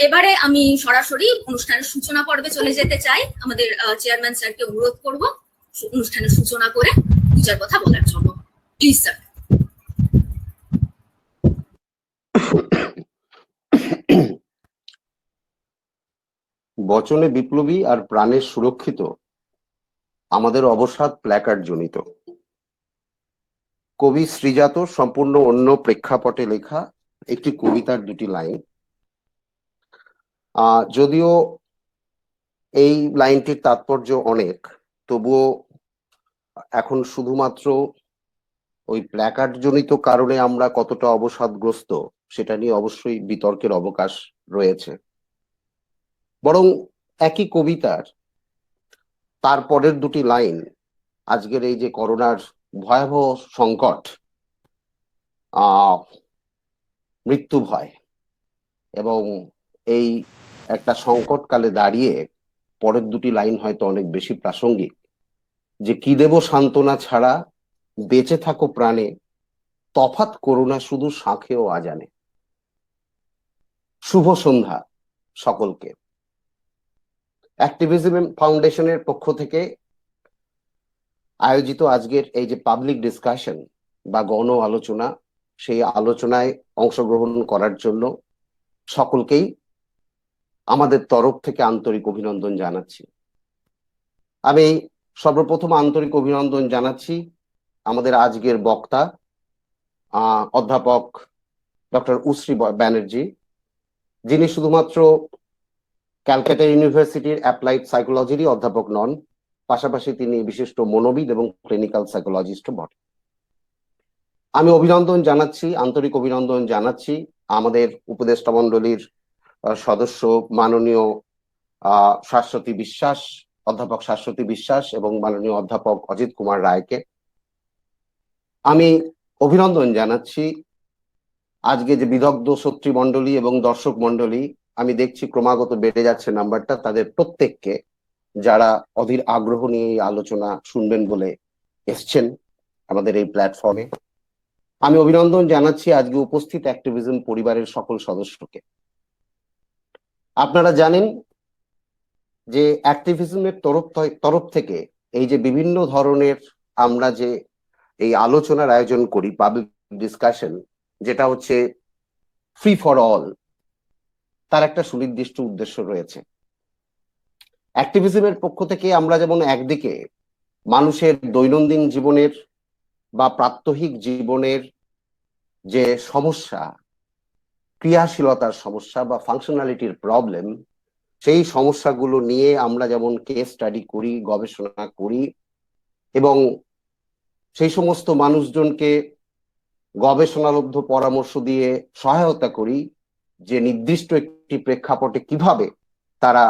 এবারে আমি সরাসরি অনুষ্ঠানের সূচনা পর্বে চলে যেতে চাই। আমাদের চেয়ারম্যান স্যারকে অনুরোধ করব অনুষ্ঠানের সূচনা করে দু চার কথা বলার জন্য। Please sir. বচনে বিপ্লবী আর প্রাণে সুরক্ষিত, আমাদের অবসাদ প্ল্যাকার্ড জনিত। কবি শ্রীজাত সম্পূর্ণ অন্য প্রেক্ষাপটে লেখা একটি কবিতার দুটি লাইন। যদিও এই লাইনটির তাৎপর্য অনেক, তবুও এখন শুধুমাত্র ওই প্ল্যাকার্ড জনিত কারণে আমরা কতটা অবসাদগ্রস্ত সেটা নিয়ে অবশ্যই বিতর্কের অবকাশ রয়েছে। বরং একই কবিতার তারপরের দুটি লাইন আজকের এই যে করোনার ভয়াবহ সংকট, মৃত্যু ভয় এবং এই একটা সংকটকালে দাঁড়িয়ে পরের দুটি লাইন হয়তো অনেক বেশি প্রাসঙ্গিক, যে কি দেব সান্ত্বনা ছাড়া বেঁচে থাকো প্রাণে, তফাৎ করোনা শুধু শাঁখেও আজানে। শুভ সন্ধ্যা সকলকে। অ্যাক্টিভিজম ফাউন্ডেশনের পক্ষ থেকে আয়োজিত আজকের এই যে পাবলিক ডিসকাশন বা গণ আলোচনা, সেই আলোচনায় অংশগ্রহণ করার জন্য সকলকেই আমাদের তরফ থেকে আন্তরিক অভিনন্দন জানাচ্ছি। আমি সর্বপ্রথম আন্তরিক অভিনন্দন জানাচ্ছি আমাদের আজকের বক্তা অধ্যাপক ডক্টর উশ্রী ব্যানার্জি, যিনি শুধুমাত্র ক্যালকাটা ইউনিভার্সিটির অ্যাপ্লাইড সাইকোলজিরই অধ্যাপক নন, পাশাপাশি তিনি বিশিষ্ট মনোবিদ এবং ক্লিনিক্যাল সাইকোলজিস্ট বটে। আমি অভিনন্দন জানাচ্ছি, আন্তরিক অভিনন্দন জানাচ্ছি আমাদের উপদেষ্টা মণ্ডলীর সদস্য মাননীয় শাশ্বতী বিশ্বাস, অধ্যাপক শাশ্বতী বিশ্বাস এবং মাননীয় অধ্যাপক অজিত কুমার রায়কে। আমি অভিনন্দন জানাচ্ছি আজকে যে বিদগ্ধ শ্রোতৃ মণ্ডলী এবং দর্শক মণ্ডলী, আমি দেখছি ক্রমাগত বেড়ে যাচ্ছে নাম্বারটা, তাদের প্রত্যেককে যারা অধীর আগ্রহ নিয়ে এই আলোচনা শুনবেন বলে এসছেন আমাদের এই প্ল্যাটফর্মে। আমি অভিনন্দন জানাচ্ছি আজকে উপস্থিত অ্যাক্টিভিজম পরিবারের সকল সদস্যকে। আপনারা জানেন যে অ্যাক্টিভিজমের তরফ থেকে এই যে বিভিন্ন ধরনের আমরা যে এই আলোচনার আয়োজন করি, পাবলিক ডিসকাশন, যেটা হচ্ছে ফ্রি ফর অল, তার একটা সুনির্দিষ্ট উদ্দেশ্য রয়েছে। অ্যাক্টিভিজমের পক্ষ থেকে আমরা যেমন একদিকে মানুষের দৈনন্দিন জীবনের বা প্রাত্যহিক জীবনের যে সমস্যা, ক্রিয়াশীলতার সমস্যা বা ফাংশনালিটির প্রবলেম, সেই সমস্যাগুলো নিয়ে আমরা যেমন কেস স্টাডি করি, গবেষণা করি এবং সেই সমস্ত মানুষজনকে গবেষণালব্ধ পরামর্শ দিয়ে সহায়তা করি যে নির্দিষ্ট একটি প্রেক্ষাপটে কিভাবে তারা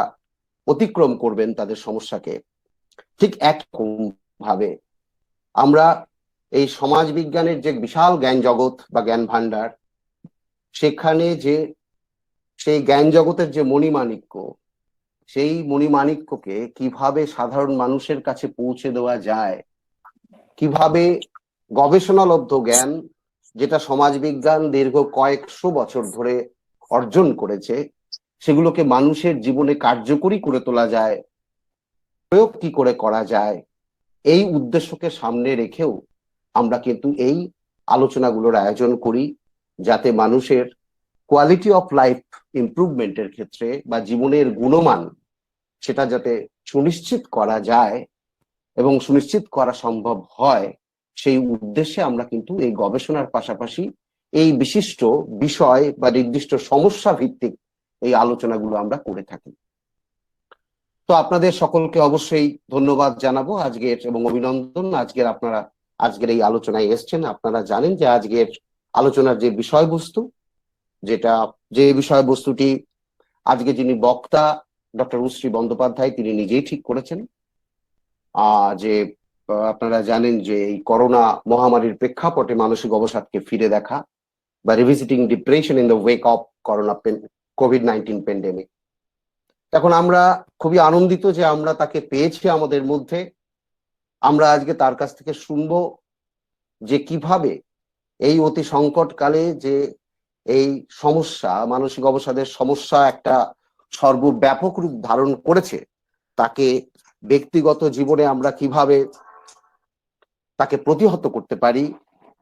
অতিক্রম করবেন তাদের সমস্যাকে, ঠিক একরকম ভাবে আমরা এই সমাজ বিজ্ঞানের যে বিশাল জ্ঞান জগৎ বা জ্ঞান ভান্ডার, সেখানে যে সেই জ্ঞান জগতের যে মণিমাণিক্য, সেই মণিমাণিক্যকে কিভাবে সাধারণ মানুষের কাছে পৌঁছে দেওয়া যায়, কিভাবে গবেষণালব্ধ জ্ঞান যেটা সমাজ বিজ্ঞান দীর্ঘ কয়েকশো বছর ধরে অর্জন করেছে, সেগুলোকে মানুষের জীবনে কার্যকরী করে তোলা যায়, প্রয়োগ কি করে করা যায়, এই উদ্দেশ্যকে সামনে রেখেও আমরা কিন্তু এই আলোচনাগুলোর আয়োজন করি, যাতে মানুষের কোয়ালিটি অফ লাইফ ইমপ্রুভমেন্টের ক্ষেত্রে বা জীবনের গুণমান সেটা যাতে সুনিশ্চিত করা যায় এবং সুনিশ্চিত করা সম্ভব হয়, সেই উদ্দেশ্যে আমরা কিন্তু এই গবেষণার পাশাপাশি এই বিশিষ্ট বিষয় বা নির্দিষ্ট সমস্যা ভিত্তিক এই আলোচনাগুলো আমরা করে থাকি। তো আপনাদের সকলকে অবশ্যই ধন্যবাদ জানাবো আজকের এবং অভিনন্দন। আপনারা আজকের এই আলোচনায় এসছেন। আপনারা জানেন যে আজকের আলোচনার যে বিষয়বস্তু, যে বিষয়বস্তুটি আজকে যিনি বক্তা ডক্টর উশ্রী বন্দ্যোপাধ্যায় তিনি নিজেই ঠিক করেছেন, যে আপনারা জানেন যে এই করোনা মহামারীর প্রেক্ষাপটে মানসিক অবসাদকে ফিরে দেখা বা revisiting depression in the wake of কোভিড-19 প্যান্ডেমিক। এখন আমরা খুবই আনন্দিত যে আমরা তাকে পেয়েছি আমাদের মধ্যে। আমরা আজকে তার কাছ থেকে শুনবো যে কিভাবে এই অতি সংকটকালে যে এই সমস্যা, মানসিক অবসাদের সমস্যা একটা সর্বব্যাপক রূপ ধারণ করেছে, তাকে ব্যক্তিগত জীবনে আমরা কিভাবে তাকে প্রতিহত করতে পারি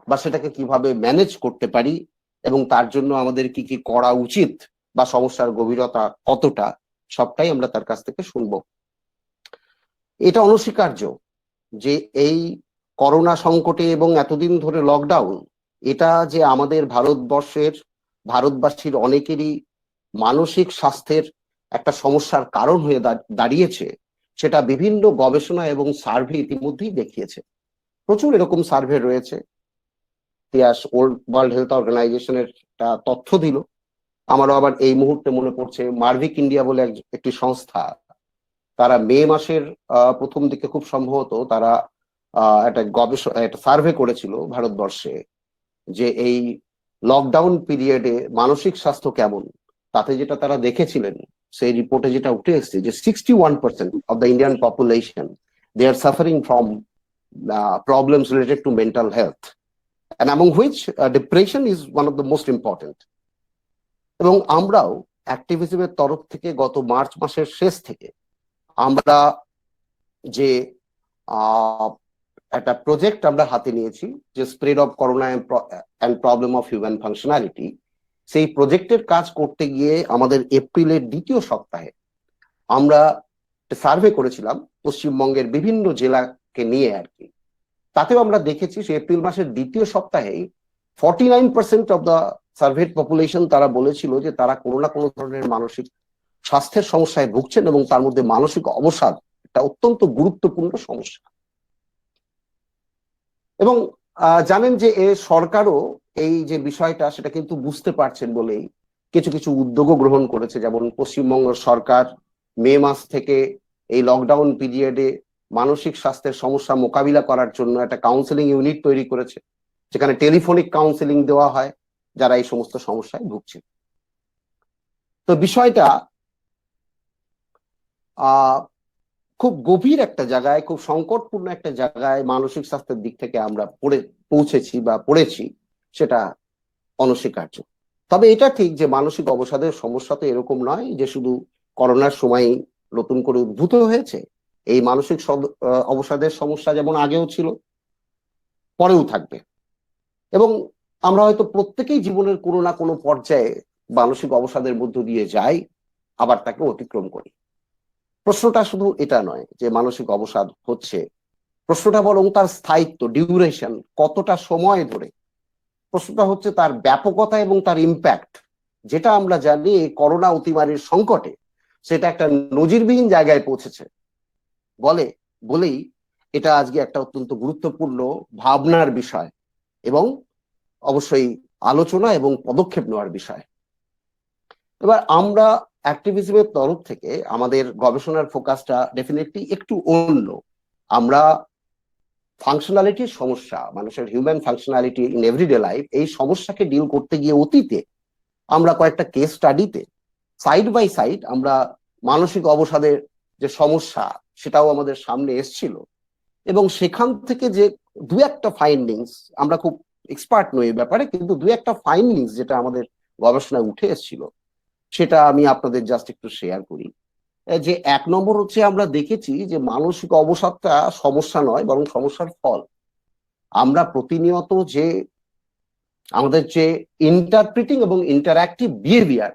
বা সেটাকে কিভাবে ম্যানেজ করতে পারি এবং তার জন্য আমাদের কি কি করা উচিত বা সমস্যার গভীরতা কতটা, সবটাই আমরা তার কাছ থেকে শুনবো। এটা অনস্বীকার্য যে এই করোনা সংকটে এবং এতদিন ধরে লকডাউন, এটা যে আমাদের ভারতবাসীর অনেকেরই মানসিক স্বাস্থ্যের একটা সমস্যার কারণ হয়ে দাঁড়িয়েছে, সেটা বিভিন্ন গবেষণা এবং সার্ভে ইতিমধ্যেই দেখিয়েছে। প্রচুর এরকম সার্ভে রয়েছে। ওয়ার্ল্ড হেলথ অর্গানাইজেশনের একটা তথ্য দিল। আমারও আবার এই মুহূর্তে মনে পড়ছে মার্ভিক ইন্ডিয়া বলে একটি সংস্থা, তারা মে মাসের প্রথম দিকে খুব সম্ভবত তারা একটা সার্ভে করেছিল ভারতবর্ষে, যে এই লকডাউন পিরিয়ডে মানসিক স্বাস্থ্য কেমন। তাতে যেটা তারা দেখেছিলেন, সেই রিপোর্টে যেটা উঠে এসেছে যে 61% of the Indian population they are suffering from problems related to mental health, and among which depression is one of the most important. এবং আমরাও অ্যাক্টিভিজমের তরফ থেকে গত মার্চ মাসের শেষ থেকে আমরা যে একটা প্রজেক্ট আমরা হাতে নিয়েছি, যে spread of corona and problem of human functionality, সেই প্রজেক্টের কাজ করতে গিয়ে আমাদের এপ্রিলের দ্বিতীয় সপ্তাহে আমরা সার্ভে করেছিলাম পশ্চিমবঙ্গের বিভিন্ন জেলাকে নিয়ে আর কি। তাতেও আমরা দেখেছি সে এপ্রিল মাসের দ্বিতীয় সপ্তাহেই 49% অফ দ্য সার্ভেড পপুলেশন তারা বলেছিল যে তারা কোনো না কোনো ধরনের মানসিক স্বাস্থ্যের সমস্যায় ভুগছেন, এবং তার মধ্যে মানসিক অবসাদ একটা অত্যন্ত গুরুত্বপূর্ণ সমস্যা। এবং জানেন যে সরকারও এই যে বিষয়টা সেটা কিন্তু বুঝতে পারছেন বলেই কিছু কিছু উদ্যোগও গ্রহণ করেছে। যেমন পশ্চিমবঙ্গ সরকার মে মাস থেকে এই লকডাউন পিরিয়ডে মানসিক স্বাস্থ্যের সমস্যা মোকাবিলা করার জন্য একটা কাউন্সেলিং ইউনিট তৈরি করেছে, যেখানে টেলিফোনিক কাউন্সেলিং দেওয়া হয় যারা এই সমস্ত সমস্যায় ভুগছে। তো বিষয়টা খুব গভীর একটা জায়গায়, খুব সংকটপূর্ণ একটা জায়গায় মানসিক স্বাস্থ্যের দিক থেকে আমরা পৌঁছেছি বা পড়েছি, সেটা অনস্বীকার্য। তবে এটা ঠিক যে মানসিক অবসাদের সমস্যা তো এরকম নয় যে শুধু করোনার সময় নতুন করে উদ্ভূত হয়েছে। এই মানসিক অবসাদের সমস্যা যেমন আগেও ছিল, পরেও থাকবে, এবং আমরা হয়তো প্রত্যেকেই জীবনের কোনো না কোনো পর্যায়ে মানসিক অবসাদের মধ্য দিয়ে যাই, আবার তাকে অতিক্রম করি। প্রশ্নটা শুধু এটা নয় যে মানসিক অবসাদ হচ্ছে, প্রশ্নটা বরং তার স্থায়িত্ব, ডিউরেশন, কতটা সময় ধরে। প্রশ্নটা হচ্ছে তার ব্যাপকতা এবং তার ইম্প্যাক্ট, যেটা আমরা জানি এই করোনা অতিমারির সংকটে সেটা একটা নজিরবিহীন জায়গায় পৌঁছেছে বলেই এটা আজকে একটা অত্যন্ত গুরুত্বপূর্ণ ভাবনার বিষয় এবং অবশ্যই আলোচনা এবং পদক্ষেপ নেওয়ার বিষয়। এবার আমরা অ্যাক্টিভিজমের তরফ থেকে আমাদের গবেষণার ফোকাসটা ডেফিনেটলি একটু অন্য। আমরা ফাংশনালিটির সমস্যা, মানুষের human functionality in everyday life, এই সমস্যাকে ডিল করতে গিয়ে অতীতে আমরা কয়েকটা কেস স্টাডিতে সাইড বাই সাইড আমরা মানসিক অবসাদের যে সমস্যা সেটাও আমাদের সামনে এসছিল, এবং সেখান থেকে যে দু একটা ফাইন্ডিংস, আমরা খুব এক্সপার্ট নই এই ব্যাপারে, কিন্তু দু একটা ফাইন্ডিংস যেটা আমাদের গবেষণায় উঠে এসেছিল সেটা আমি আপনাদের জাস্ট একটু শেয়ার করি। যে এক নম্বর হচ্ছে, আমরা দেখেছি যে মানসিক অবসাদটা সমস্যা নয়, বরং সমস্যার ফল। আমরা প্রতিনিয়ত যে আমাদের যে ইন্টারপ্রিটিং এবং ইন্টারঅ্যাক্টিভ বিহেভিয়ার,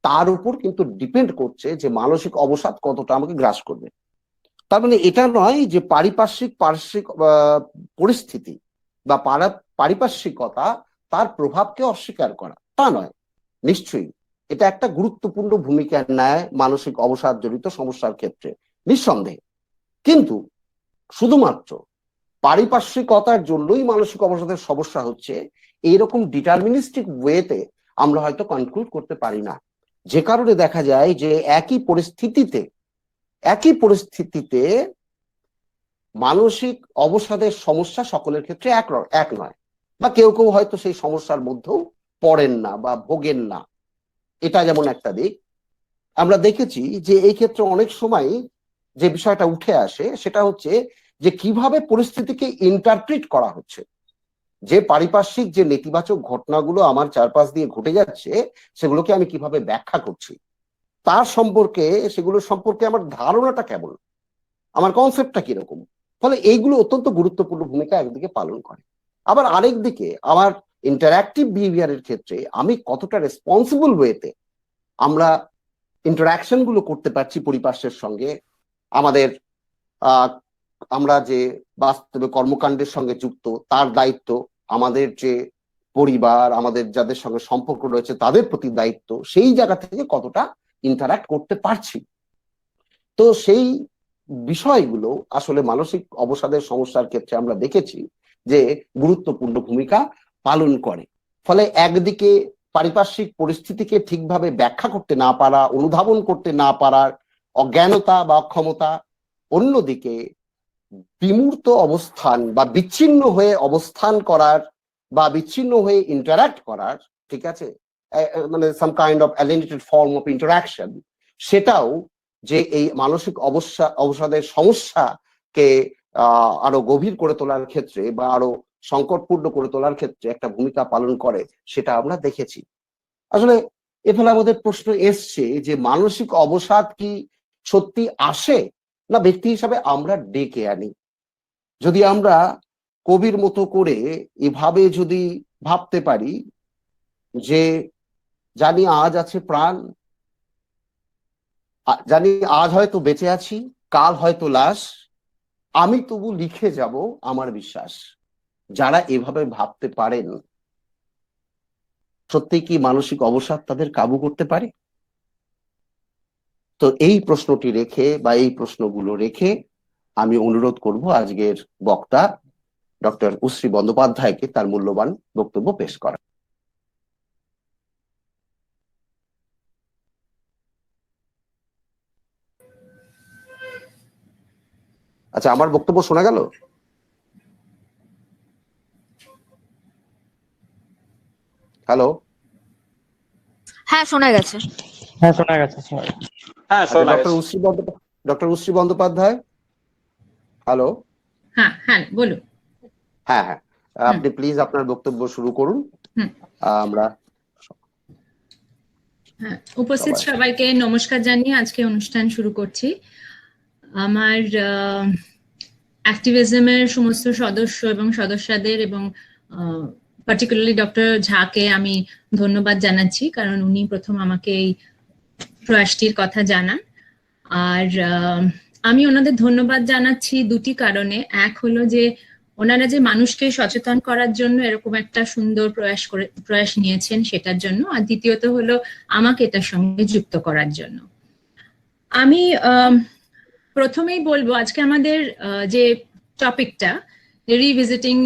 তার উপর কিন্তু ডিপেন্ড করছে যে মানসিক অবসাদ কতটা আমাকে গ্রাস করবে। তার মানে এটা নয় যে পারিপার্শ্বিক পরিস্থিতি বা পারিপার্শ্বিকতা তার প্রভাবকে অস্বীকার করা, তা নয়। নিশ্চয়ই এটা একটা গুরুত্বপূর্ণ ভূমিকা নেয় মানসিক অবসাদ জড়িত সমস্যার ক্ষেত্রে, নিঃসন্দেহে। কিন্তু শুধুমাত্র পারিপার্শ্বিকতার জন্যই মানসিক অবসাদের সমস্যা হচ্ছে এইরকম ডিটারমিনিস্টিক ওয়েতে আমরা হয়তো কনক্লুড করতে পারি না। যে কারণে দেখা যায় যে একই পরিস্থিতিতে মানসিক অবসাদের সমস্যা সকলের ক্ষেত্রে এক নয়, বা কেউ কেউ হয়তো সেই সমস্যার মধ্যেও পড়েন না বা ভোগেন না। এটা যেমন একটা দিক। আমরা দেখেছি যে এই ক্ষেত্রে অনেক সময় যে বিষয়টা উঠে আসে সেটা হচ্ছে যে কিভাবে পরিস্থিতিকে ইন্টারপ্রিট করা হচ্ছে। যে পারিপার্শ্বিক যে নেতিবাচক ঘটনাগুলো আমার চারপাশ দিয়ে ঘটে যাচ্ছে সেগুলোকে আমি কিভাবে ব্যাখ্যা করছি, তার সম্পর্কে, সেগুলো সম্পর্কে আমার ধারণাটা কেমন, আমার কনসেপ্টটা কিরকম। ফলে এইগুলো অত্যন্ত গুরুত্বপূর্ণ ভূমিকা একদিকে পালন করে। আবার আরেক দিকে আমার ইন্টারঅ্যাক্টিভ বিহেভিয়ারের ক্ষেত্রে আমি কতটা রেসপন্সিবল ওয়েতে আমরা ইন্টারাকশন গুলো করতে পারছি পরিপার্শ্বের সঙ্গে, আমাদের আমরা যে বাস্তবে কর্মকাণ্ডের সঙ্গে যুক্ত তার দায়িত্ব, আমাদের যে পরিবার, আমাদের যাদের সঙ্গে সম্পর্ক রয়েছে তাদের প্রতি দায়িত্ব, সেই জায়গা থেকে কতটা ইন্টারাক্ট করতে পারছি। তো সেই বিষয়গুলো আসলে মানসিক অবসাদের সমস্যার ক্ষেত্রে আমরা দেখেছি যে গুরুত্বপূর্ণ ভূমিকা পালন করে। ফলে একদিকে পারিপার্শ্বিক পরিস্থিতিকে ঠিকভাবে ব্যাখ্যা করতে না পারা, অনুধাবন করতে না পারার অজ্ঞানতা বা অক্ষমতা, অন্যদিকে বিমূর্ত অবস্থান বা বিচ্ছিন্ন হয়ে অবস্থান করার বা বিচ্ছিন্ন হয়ে ইন্টারাক্ট করার, ঠিক আছে, মানে some kind of alienated form of interaction, সেটাও যে এই মানসিক অবসাদের সমস্যাকে আরো গভীর করে তোলার ক্ষেত্রে বা আরো সংকটপূর্ণ করে তোলার ক্ষেত্রে একটা ভূমিকা পালন করে, সেটা আমরা দেখেছি। আসলে এ ফলে আমাদের প্রশ্ন এসছে যে মানসিক অবসাদ কি সত্যি আসে, না ব্যক্তি হিসাবে আমরা ডেকে আনি? যদি আমরা কবির মতো করে এভাবে যদি ভাবতে পারি যে জানি আজ আছে প্রাণ, জানি আজ হয়তো বেঁচে আছি, কাল হয়তো লাশ, আমি তবু লিখে যাব আমার বিশ্বাস। যারা এভাবে ভাবতে পারেন, সত্যি কি মানসিক অবসাদ তাদের কাবু করতে পারে? তো এই প্রশ্নটি রেখে বা এই প্রশ্নগুলো রেখে আমি অনুরোধ করব আজকের বক্তা ডক্টর উশ্রী বন্দ্যোপাধ্যায়কে তার মূল্যবান বক্তব্য পেশ করা। আচ্ছা, আমার বক্তব্য শোনা গেল? হ্যালো? হ্যাঁ, শোনা গেছে। হ্যাঁ, শোনা গেছে। হ্যাঁ, শোনা ডক্টর গেছে। উশ্রী বন্দ্যোপাধ্যায়, হ্যালো? হ্যাঁ হ্যাঁ বলুন। হ্যাঁ হ্যাঁ, আপনি প্লিজ আপনার বক্তব্য শুরু করুন। আমরা উপস্থিত সবাইকে নমস্কার জানিয়ে আজকে অনুষ্ঠান শুরু করছি। আমার অ্যাক্টিভিজমের সমস্ত সদস্য এবং সদস্যদের এবং পার্টিকুলারলি ডক্টর ঝাকে আমি ধন্যবাদ জানাচ্ছি, কারণ উনি প্রথম আমাকে এই প্রয়াসটির কথা জানান। আর আমি ওনাদের ধন্যবাদ জানাচ্ছি দুটি কারণে। এক হলো যে ওনারা যে মানুষকে সচেতন করার জন্য এরকম একটা সুন্দর প্রয়াস নিয়েছেন সেটার জন্য, আর দ্বিতীয়ত হলো আমাকে এটার সঙ্গে যুক্ত করার জন্য। আমি প্রথমেই বলবো আজকে আমাদের যে টপিকটা, revisiting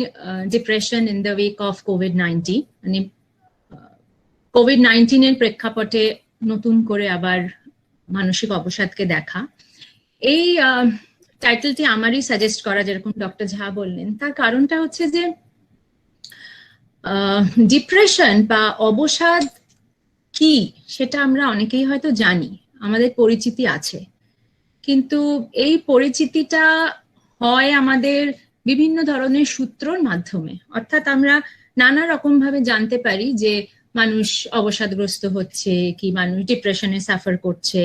depression in the wake of কোভিড-19, মানে কোভিড-19 এর প্রেক্ষাপটে নতুন করে আবার মানসিক অবসাদকে দেখা। এই টাইটেলটি আমারই সাজেস্ট করা, যেরকম ডক্টর ঝা বললেন। তার কারণটা হচ্ছে যে ডিপ্রেশন বা অবসাদ কি সেটা আমরা অনেকেই হয়তো জানি, আমাদের পরিচিতি আছে, কিন্তু এই পরিচিতিটা হয় আমাদের বিভিন্ন ধরনের সূত্রর মাধ্যমে। অর্থাৎ আমরা নানা রকম ভাবে জানতে পারি যে মানুষ অবসাদগ্রস্ত হচ্ছে কি মানুষ ডিপ্রেশনে সাফার করছে,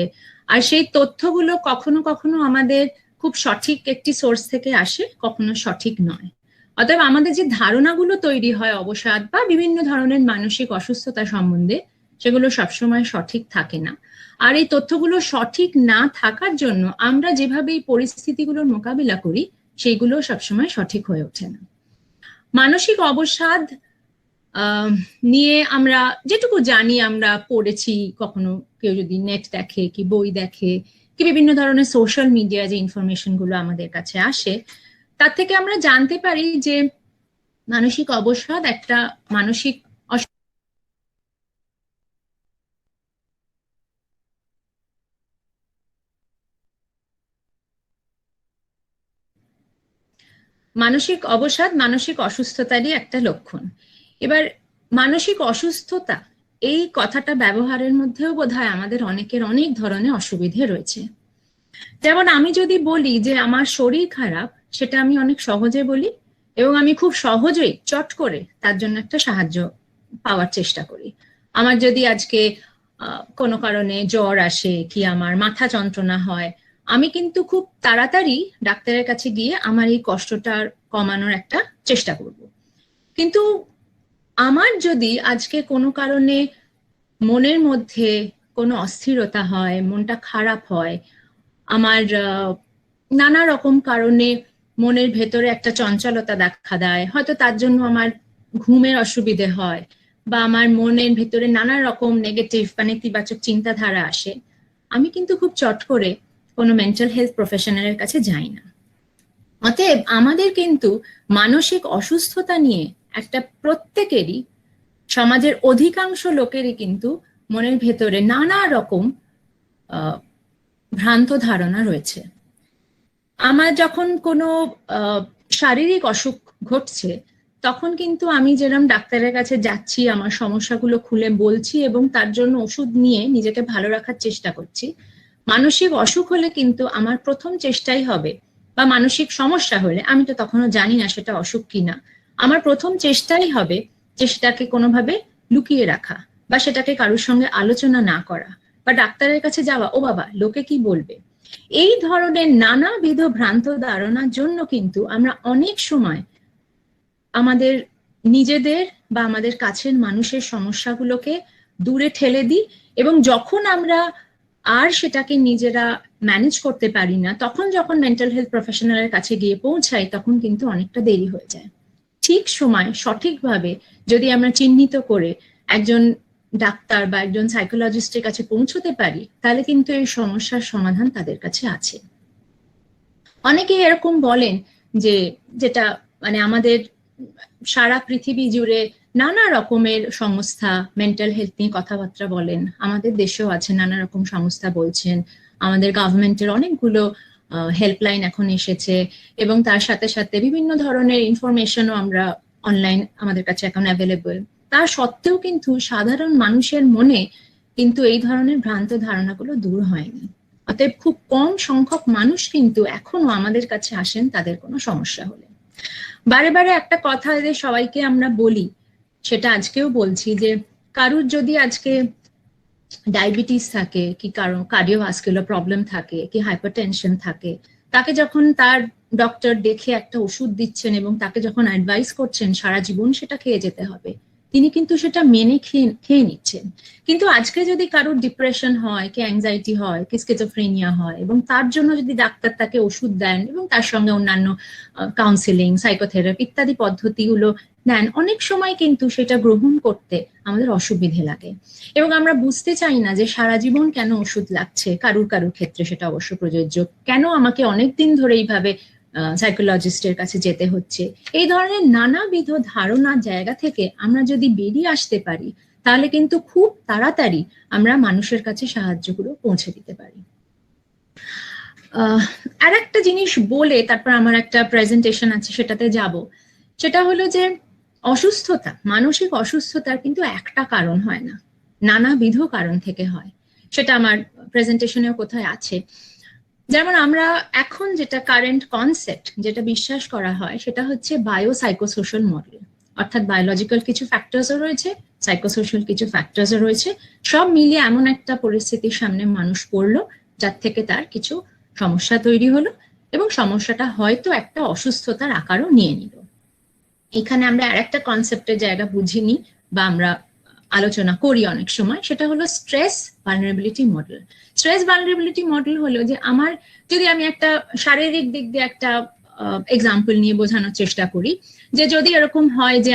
আর সেই তথ্যগুলো কখনো কখনো আমাদের খুব সঠিক একটি সোর্স থেকে আসে, কখনো সঠিক নয়। অতএব আমাদের যে ধারণাগুলো তৈরি হয় অবসাদ বা বিভিন্ন ধরনের মানসিক অসুস্থতা সম্বন্ধে, সেগুলো সবসময় সঠিক থাকে না। আর এই তথ্যগুলো সঠিক না থাকার জন্য আমরা যেভাবে এই পরিস্থিতিগুলোর মোকাবিলা করি সেইগুলো সবসময় সঠিক হয়ে ওঠে না। মানসিক অবসাদ নিয়ে আমরা যেটুকু জানি, আমরা পড়েছি, কখনো কেউ যদি নেট দেখে কি বই দেখে কি বিভিন্ন ধরনের সোশ্যাল মিডিয়া যে ইনফরমেশন গুলো আমাদের কাছে আসে, তার থেকে আমরা জানতে পারি যে মানসিক অবসাদ একটা মানসিক অবসাদ মানসিক অসুস্থতারই একটা লক্ষণ। এবার মানসিক অসুস্থতা এই কথাটা ব্যবহারের মধ্যেও বোধহয় আমাদের অনেকের অনেক ধরনের অসুবিধে রয়েছে। যেমন আমি যদি বলি যে আমার শরীর খারাপ, সেটা আমি অনেক সহজে বলি এবং আমি খুব সহজেই চট করে তার জন্য একটা সাহায্য পাওয়ার চেষ্টা করি। আমার যদি আজকে কোনো কারণে জ্বর আসে কি আমার মাথা যন্ত্রণা হয়, আমি কিন্তু খুব তাড়াতাড়ি ডাক্তারের কাছে গিয়ে আমার এই কষ্টটা কমানোর একটা চেষ্টা করব। কিন্তু আমার যদি আজকে কোনো কারণে মনের মধ্যে কোনো অস্থিরতা হয়, মনটা খারাপ হয়, আমার নানা রকম কারণে মনের ভেতরে একটা চঞ্চলতা দেখা দেয়, হয়তো তার জন্য আমার ঘুমের অসুবিধে হয় বা আমার মনের ভেতরে নানা রকম নেগেটিভ বা নেতিবাচক চিন্তাধারা আসে, আমি কিন্তু খুব চট করে কোনো মেন্টাল হেলথ প্রফেশনালের কাছে যাই না। অতএব আমাদের কিন্তু মানসিক অসুস্থতা নিয়ে একটা প্রত্যেকেরই, সমাজের অধিকাংশ লোকেরই কিন্তু মনের ভেতরে নানা রকম ভ্রান্ত ধারণা রয়েছে। আমার যখন কোনো শারীরিক অসুখ ঘটছে, তখন কিন্তু আমি যেরকম ডাক্তারের কাছে যাচ্ছি, আমার সমস্যাগুলো খুলে বলছি এবং তার জন্য ওষুধ নিয়ে নিজেকে ভালো রাখার চেষ্টা করছি, মানসিক অসুখ হলে কিন্তু আমার প্রথম চেষ্টাই হবে, বা মানসিক সমস্যা হলে, আমি তো তখনও জানি না সেটা অসুখ কিনা, আমার প্রথম চেষ্টাই হবে যে সেটাকে কোনোভাবে লুকিয়ে রাখা বা সেটাকে কারোর সঙ্গে আলোচনা না করা, বা ডাক্তারের কাছে যাওয়া, ও বাবা লোকে কি বলবে। এই ধরনের নানাবিধ ভ্রান্ত ধারণার জন্য কিন্তু আমরা অনেক সময় আমাদের নিজেদের বা আমাদের কাছের মানুষের সমস্যাগুলোকে দূরে ঠেলে দিই, এবং যখন আমরা আর সেটাকে নিজেরা ম্যানেজ করতে পারি না, তখন যখন মেন্টাল হেলথ প্রফেশনালের কাছে গিয়ে পৌঁছাই, তখন কিন্তু অনেকটা দেরি হয়ে যায়। ঠিক সময় সঠিকভাবে যদি আমরা চিহ্নিত করে একজন ডাক্তার বা একজন সাইকোলজিস্টের কাছে পৌঁছতে পারি, তাহলে কিন্তু এই সমস্যার সমাধান তাদের কাছে আছে। অনেকে এরকম বলেন যে, যেটা মানে আমাদের সারা পৃথিবী জুড়ে নানা রকমের সংস্থা মেন্টাল হেলথ নিয়ে কথাবার্তা বলেন, আমাদের দেশেও আছে নানা রকম সংস্থা বলছেন, আমাদের গভর্নমেন্টের অনেকগুলো হেল্পলাইন এখন এসেছে, এবং তার সাথে সাথে বিভিন্ন ধরনের ইনফরমেশনও আমরা অনলাইন আমাদের কাছে এখন অ্যাভেলেবল। তা সত্ত্বেও কিন্তু সাধারণ মানুষের মনে কিন্তু এই ধরনের ভ্রান্ত ধারণাগুলো দূর হয়নি। অতএব খুব কম সংখ্যক মানুষ কিন্তু এখনো আমাদের কাছে আসেন তাদের কোনো সমস্যা হলে। বারে বারে একটা কথা যে সবাইকে আমরা বলি, সেটা আজকেও বলছি, যে কারুর যদি আজকে ডায়াবেটিস থাকে, কি কারণ কার্ডিওভাস্কুলার প্রবলেম থাকে, কি হাইপারটেনশন থাকে, তাকে যখন তার ডক্টর দেখে একটা ওষুধ দিচ্ছেন এবং তাকে যখন অ্যাডভাইস করছেন সারা জীবন সেটা খেয়ে যেতে হবে, তিনি কিন্তু সেটা মেনে খেয়ে নিচ্ছেন। কিন্তু আজকে যদি কারোর ডিপ্রেশন হয়, কি অ্যাংজাইটি হয়, কি স্কিজোফ্রেনিয়া হয়, এবং তার জন্য যদি ডাক্তার তাকে ওষুধ দেন এবং তার সঙ্গে অন্যান্য কাউন্সিলিং, সাইকোথেরাপি ইত্যাদি পদ্ধতিগুলো দেন, অনেক সময় কিন্তু সেটা গ্রহণ করতে আমাদের অসুবিধে লাগে, এবং আমরা বুঝতে চাই না যে সারা জীবন কেন ওষুধ লাগছে। কারুর ক্ষেত্রে সেটা অবশ্য প্রযোজ্য, কেন আমাকে অনেকদিন ধরে এইভাবে সাইকোলজিস্টের কাছে যেতে হচ্ছে। এই ধরনের নানাবিধ ধারণার জায়গা থেকে আমরা যদি বেরিয়ে আসতে পারি, তাহলে কিন্তু খুব তাড়াতাড়ি আমরা মানুষের কাছে সাহায্যগুলো পৌঁছে দিতে পারি। আর একটা জিনিস বলে তারপর আমার একটা প্রেজেন্টেশন আছে সেটাতে যাব, সেটা হলো যে অসুস্থতা, মানসিক অসুস্থতার কিন্তু একটা কারণ হয় না, নানাবিধ কারণ থেকে হয়। সেটা আমার প্রেজেন্টেশনেও কোথায় আছে। যেমন আমরা এখন যেটা কারেন্ট কনসেপ্ট যেটা বিশ্বাস করা হয়, সেটা হচ্ছে বায়োসাইকোসোশ্যাল মডেল, অর্থাৎ বায়োলজিক্যাল কিছু ফ্যাক্টরসও রয়েছে, সাইকোসোশ্যাল কিছু ফ্যাক্টরসও রয়েছে, সব মিলিয়ে এমন একটা পরিস্থিতির সামনে মানুষ পড়লো যার থেকে তার কিছু সমস্যা তৈরি হলো, এবং সমস্যাটা হয়তো একটা অসুস্থতার আকারও নিয়ে নিল। এখানে আমরা আরেকটা কনসেপ্টের জায়গা বুঝিনি বা আমরা আলোচনা করি অনেক সময়, সেটা হলো stress vulnerability model. Stress vulnerability model হলো যে আমার, যদি আমি একটা শারীরিক দিক দিয়ে একটা এক্সাম্পল নিয়ে বোঝানোর চেষ্টা করি, যে যদি এরকম হয় যে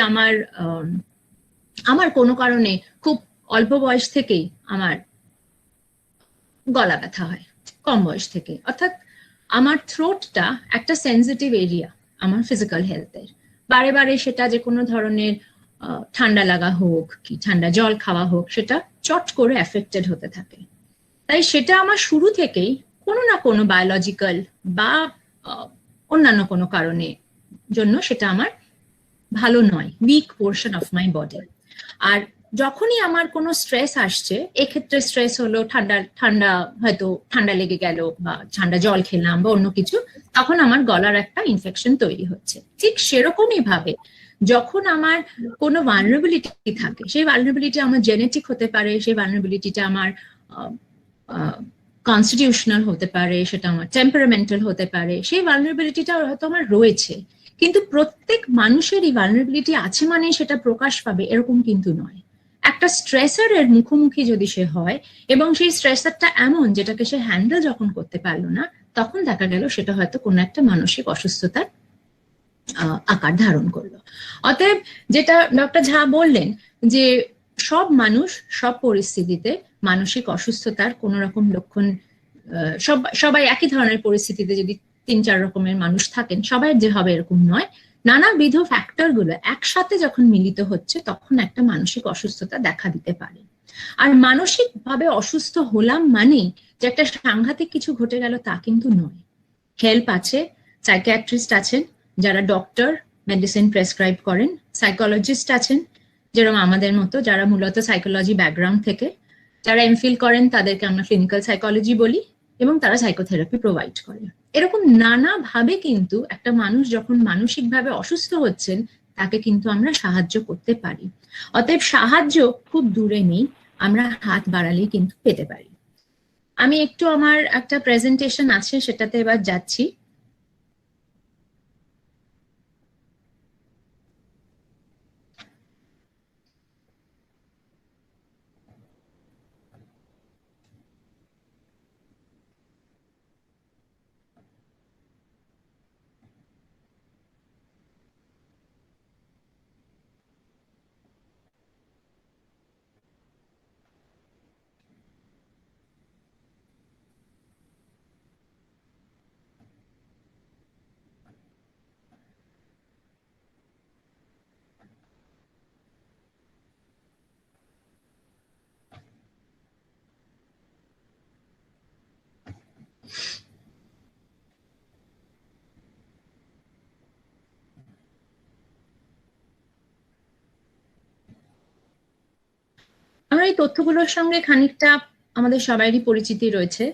আমার কোনো কারণে খুব অল্প বয়স থেকেই আমার গলা ব্যথা হয়, কম বয়স থেকে, অর্থাৎ আমার থ্রোটটা একটা সেন্সিটিভ এরিয়া আমার ফিজিক্যাল হেলথের, বারে বারে সেটা যে কোনো ধরনের ঠান্ডা লাগা হোক কি ঠান্ডা জল খাওয়া হোক, সেটা চট করে এফেক্টেড হতে থাকে। তাই সেটা আমার শুরু থেকেই কোনো না কোনো বায়োলজিক্যাল বা অন্যান্য কোনো কারণে জন্য সেটা আমার ভালো নয়, weak portion of my body. আর যখনই আমার কোনো স্ট্রেস আসছে, এক্ষেত্রে স্ট্রেস হলো ঠান্ডা হয়তো ঠান্ডা লেগে গেল বা ঠান্ডা জল খেলাম বা অন্য কিছু, তখন আমার গলার একটা ইনফেকশন তৈরি হচ্ছে। ঠিক সেরকমই ভাবে যখন আমার কোনো ভালনারেবিলিটি থাকে, সেই ভালনারেবিলিটি আমার জেনেটিক হতে পারে, সেই ভালনারেবিলিটিটা আমার কনস্টিটিউশনাল হতে পারে, সেটা আমার টেম্পারামেন্টাল হতে পারে, সেই ভালনারেবিলিটিটা হয়তো আমার রয়েছে। কিন্তু প্রত্যেক মানুষের এই ভালনারেবিলিটি আছে মানে সেটা প্রকাশ পাবে এরকম কিন্তু নয়। একটা স্ট্রেসারের মুখোমুখি যদি সে হয় এবং সেই স্ট্রেসারটা এমন যেটাকে সে হ্যান্ডেল যখন করতে পারলো না, তখন দেখা গেল সেটা হয়তো কোনো একটা মানসিক অসুস্থতার আকার ধারণ করলো। অতএব যেটা ডক্টর ঝা বললেন যে সব মানুষ সব পরিস্থিতিতে মানসিক অসুস্থতার কোনো রকম লক্ষণ, সবাই একই ধরনের পরিস্থিতিতে যদি 3-4 রকমের মানুষ থাকেন, সবাই যে হবে এরকম নয়। নানাবিধ ফ্যাক্টর গুলো একসাথে যখন মিলিত হচ্ছে তখন একটা মানসিক অসুস্থতা দেখা দিতে পারে। আর মানসিক ভাবে অসুস্থ হলাম মানেই যে একটা সাংঘাতিক কিছু ঘটে গেল তা কিন্তু নয়। হেল্প আছে, সাইকিয়াট্রিস্ট আছেন যারা ডক্টর মেডিসিন প্রেসক্রাইব করেন, সাইকোলজিস্ট আছেন যেরকম আমাদের মতো যারা মূলত সাইকোলজি ব্যাকগ্রাউন্ড থেকে, যারা এমফিল করেন তাদেরকে আমরা ক্লিনিক্যাল সাইকোলজি বলি, এবং তারা সাইকোথেরাপি প্রোভাইড করে। এরকম নানাভাবে কিন্তু একটা মানুষ যখন মানসিকভাবে অসুস্থ হচ্ছেন তাকে কিন্তু আমরা সাহায্য করতে পারি। অতএব সাহায্য খুব দূরে নেই, আমরা হাত বাড়ালেই কিন্তু পেতে পারি। আমি একটু আমার একটা প্রেজেন্টেশন আছে সেটাতে এবার যাচ্ছি। আমরা এই তথ্যগুলোর সঙ্গে খানিকটা আমাদের সবারই পরিচিতি রয়েছে।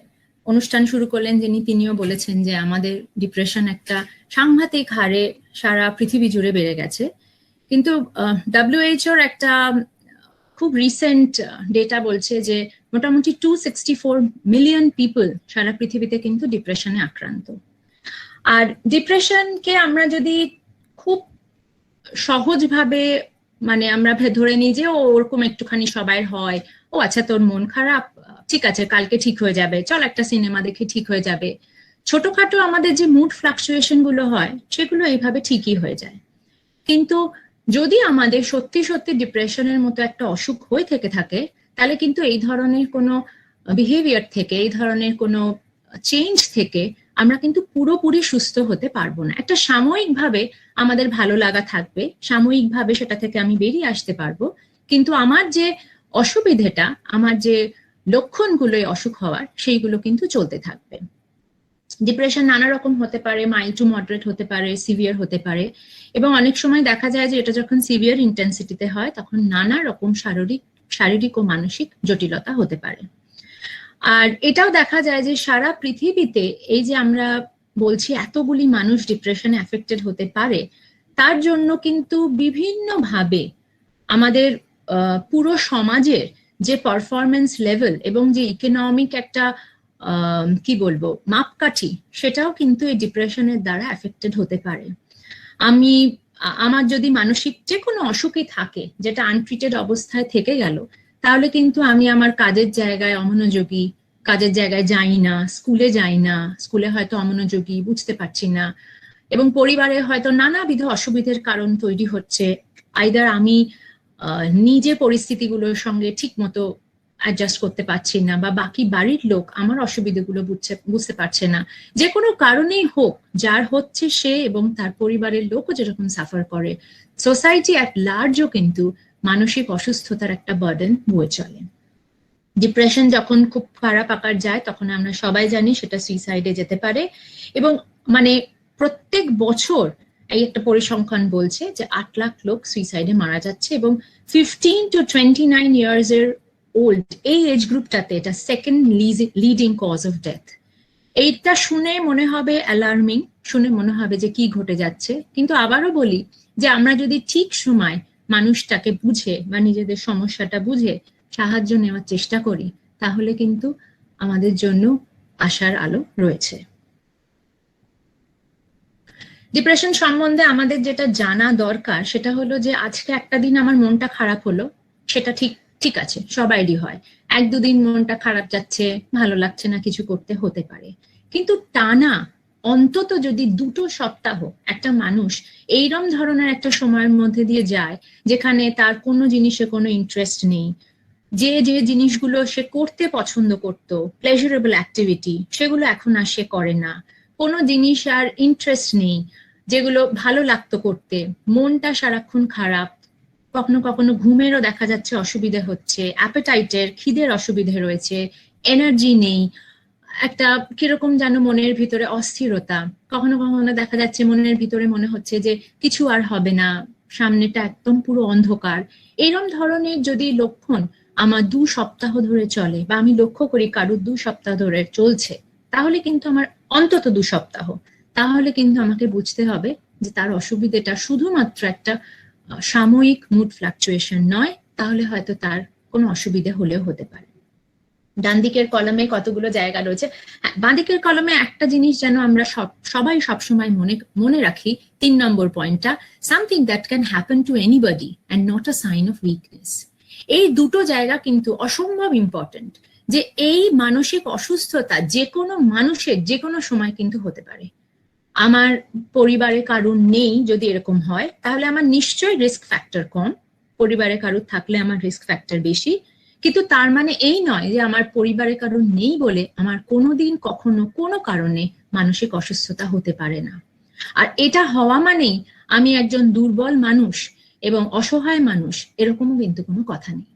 অনুষ্ঠান শুরু করলেন যিনি, তিনিও বলেছেন যে আমাদের ডিপ্রেশন একটা সাংঘাতিক হারে সারা পৃথিবী জুড়ে বেড়ে গেছে। কিন্তু WHO একটা খুব রিসেন্ট ডেটা বলছে যে মোটামুটি 264 মিলিয়ন পিপল সারা পৃথিবীতে কিন্তু ডিপ্রেশনে আক্রান্ত। আর ডিপ্রেশনকে আমরা যদি খুব সহজভাবে মানে আমরা ধরে নিই যে ওরকম একটুখানি সবাই হয়, ও আচ্ছা তোর মন খারাপ, ঠিক আছে কালকে ঠিক হয়ে যাবে, চল একটা সিনেমা দেখে ঠিক হয়ে যাবে, ছোটখাটো আমাদের যে মুড ফ্লাকচুয়েশন গুলো হয় সেগুলো এইভাবে ঠিকই হয়ে যায়। কিন্তু যদি আমাদের সত্যি সত্যি ডিপ্রেশনের মতো একটা অসুখ হয়ে থেকে থাকে তাহলে কিন্তু এই ধরনের কোনো বিহেভিয়ার থেকে, এই ধরনের কোনো চেঞ্জ থেকে আমরা কিন্তু পুরোপুরি সুস্থ হতে পারবো না। একটা সাময়িকভাবে আমাদের ভালো লাগা থাকবে, সাময়িকভাবে সেটা থেকে আমি বেরিয়ে আসতে পারবো, কিন্তু আমার যে অসুবিধেটা, আমার যে লক্ষণগুলো অসুখ হওয়ার, সেইগুলো কিন্তু চলতে থাকবে। ডিপ্রেশন নানা রকম হতে পারে, মাইল্ড টু মডারেট হতে পারে, সিভিয়ার হতে পারে, এবং অনেক সময় দেখা যায় যে এটা যখন সিভিয়ার ইন্টেন্সিটিতে হয় তখন নানা রকম শারীরিক ও মানসিক জটিলতা হতে পারে। আর এটাও দেখা যায় যে সারা পৃথিবীতে এই যে আমরা বলছি এতগুলি মানুষ ডিপ্রেশনে অ্যাফেক্টেড হতে পারে, তার জন্য কিন্তু বিভিন্নভাবে আমাদের পুরো সমাজের যে পারফরমেন্স লেভেল এবং যে ইকোনমিক একটা কি বলবো মাপকাঠি, সেটাও কিন্তু এই ডিপ্রেশনের দ্বারা অ্যাফেক্টেড হতে পারে। আমার যদি মানসিক যে কোনো অসুখই থাকে যেটা আনট্রিটেড অবস্থায় থেকে গেল, তাহলে কিন্তু আমি আমার কাজের জায়গায় অমনোযোগী, কাজের জায়গায় যাই না, স্কুলে যাই না, স্কুলে হয়তো অমনোযোগী, বুঝতে পারছি না, এবং পরিবারে হয়তো নানাবিধ অসুবিধার কারণ তৈরি হচ্ছে। আইদার আমি নিজে পরিস্থিতিগুলোর সঙ্গে ঠিক মতো অ্যাডজাস্ট করতে পারছি না, বা বাকি বাড়ির লোক আমার অসুবিধাগুলো বুঝতে পারছে না। যে কোনো কারণেই হোক, যার হচ্ছে সে এবং তার পরিবারের লোকও যেরকম সাফার করে, সোসাইটি অ্যাট লার্জও কিন্তু মানসিক অসুস্থতার একটা বার্ডেন বয়ে চলে। ডিপ্রেশন যখন খুব খারাপ আকার যায় তখন আমরা সবাই জানি সেটা সুইসাইডে যেতে পারে, এবং মানে প্রত্যেক বছর এই একটা পরিসংখ্যান বলছে যে 8 লাখ লোক সুইসাইডে মারা যাচ্ছে, এবং 15 to 29 ইয়ার্স এর ওল্ড এই এজ গ্রুপটাতে এটা second leading cause of death. এইটা শুনে মনে হবে অ্যালার্মিং, শুনে মনে হবে যে কি ঘটে যাচ্ছে, কিন্তু আবারও বলি যে আমরা যদি ঠিক সময় মানুষটাকে বুঝে বা নিজেদের সমস্যাটা বুঝে সাহায্য নেওয়ার চেষ্টা করি, তাহলে কিন্তু আমাদের জন্য আশার আলো রয়েছে। ডিপ্রেশন সম্বন্ধে আমাদের যেটা জানা দরকার সেটা হলো যে আজকে একটা দিন আমার মনটা খারাপ হলো, সেটা ঠিক আছে, সবাইরই হয়। 1-2 দিন মনটা খারাপ যাচ্ছে, ভালো লাগছে না, কিছু করতে হতে পারে, কিন্তু টানা অন্তত যদি 2 সপ্তাহ একটা মানুষ এইরকম ধরনের একটা সময়ের মধ্যে দিয়ে যায় যেখানে তার কোনো জিনিসে কোনো ইন্টারেস্ট নেই, যে জিনিসগুলো সে করতে পছন্দ করতো, প্লেজারেবল অ্যাক্টিভিটি, সেগুলো এখন আর সে করে না, কোনো জিনিস আর ইন্টারেস্ট নেই যেগুলো ভালো লাগতো করতে, মনটা সারাক্ষণ খারাপ, কখনো কখনো ঘুমেরও দেখা যাচ্ছে অসুবিধে হচ্ছে, অ্যাপেটাইটের খিদের অসুবিধে রয়েছে, এনার্জি নেই, একটা কিরকম যেন মনের ভিতরে অস্থিরতা, কখনো কখনো দেখা যাচ্ছে মনের ভিতরে মনে হচ্ছে যে কিছু আর হবে না, সামনেটা একদম পুরো অন্ধকার। এরকম ধরনের যদি লক্ষণ আমার 2 সপ্তাহ ধরে চলে, বা আমি লক্ষ্য করি কারোর 2 সপ্তাহ ধরে চলছে, তাহলে কিন্তু আমার অন্তত 2 সপ্তাহ, তাহলে কিন্তু আমাকে বুঝতে হবে যে তার অসুবিধাটা শুধুমাত্র একটা সাময়িক মুড ফ্লাকচুয়েশন নয়, তাহলে হয়তো তার কোনো অসুবিধা হলেও হতে পারে। ডান দিকের কলমে কতগুলো জায়গা রয়েছে, বাঁ দিকের কলমে একটা জিনিস যেন আমরা সবাই সবসময় মনে রাখি, 3 নম্বর পয়েন্টটা, something that can happen to anybody and not a sign of weakness. এই দুটো জায়গা কিন্তু অসম্ভব ইম্পর্টেন্ট, যে এই মানসিক অসুস্থতা যে কোনো মানুষের যে কোনো সময় কিন্তু হতে পারে। আমার পরিবারে কারুর নেই যদি এরকম হয়, তাহলে আমার নিশ্চয়ই রিস্ক ফ্যাক্টর কম, পরিবারে কারুর থাকলে আমার রিস্ক ফ্যাক্টর বেশি, কিন্তু তার মানে এই নয় যে আমার পরিবারে কারুর নেই বলে আমার কোনোদিন কখনো কোনো কারণে মানসিক অসুস্থতা হতে পারে না। আর এটা হওয়া মানেই আমি একজন দুর্বল মানুষ এবং অসহায় মানুষ, এরকমও কিন্তু কোনো কথা নেই।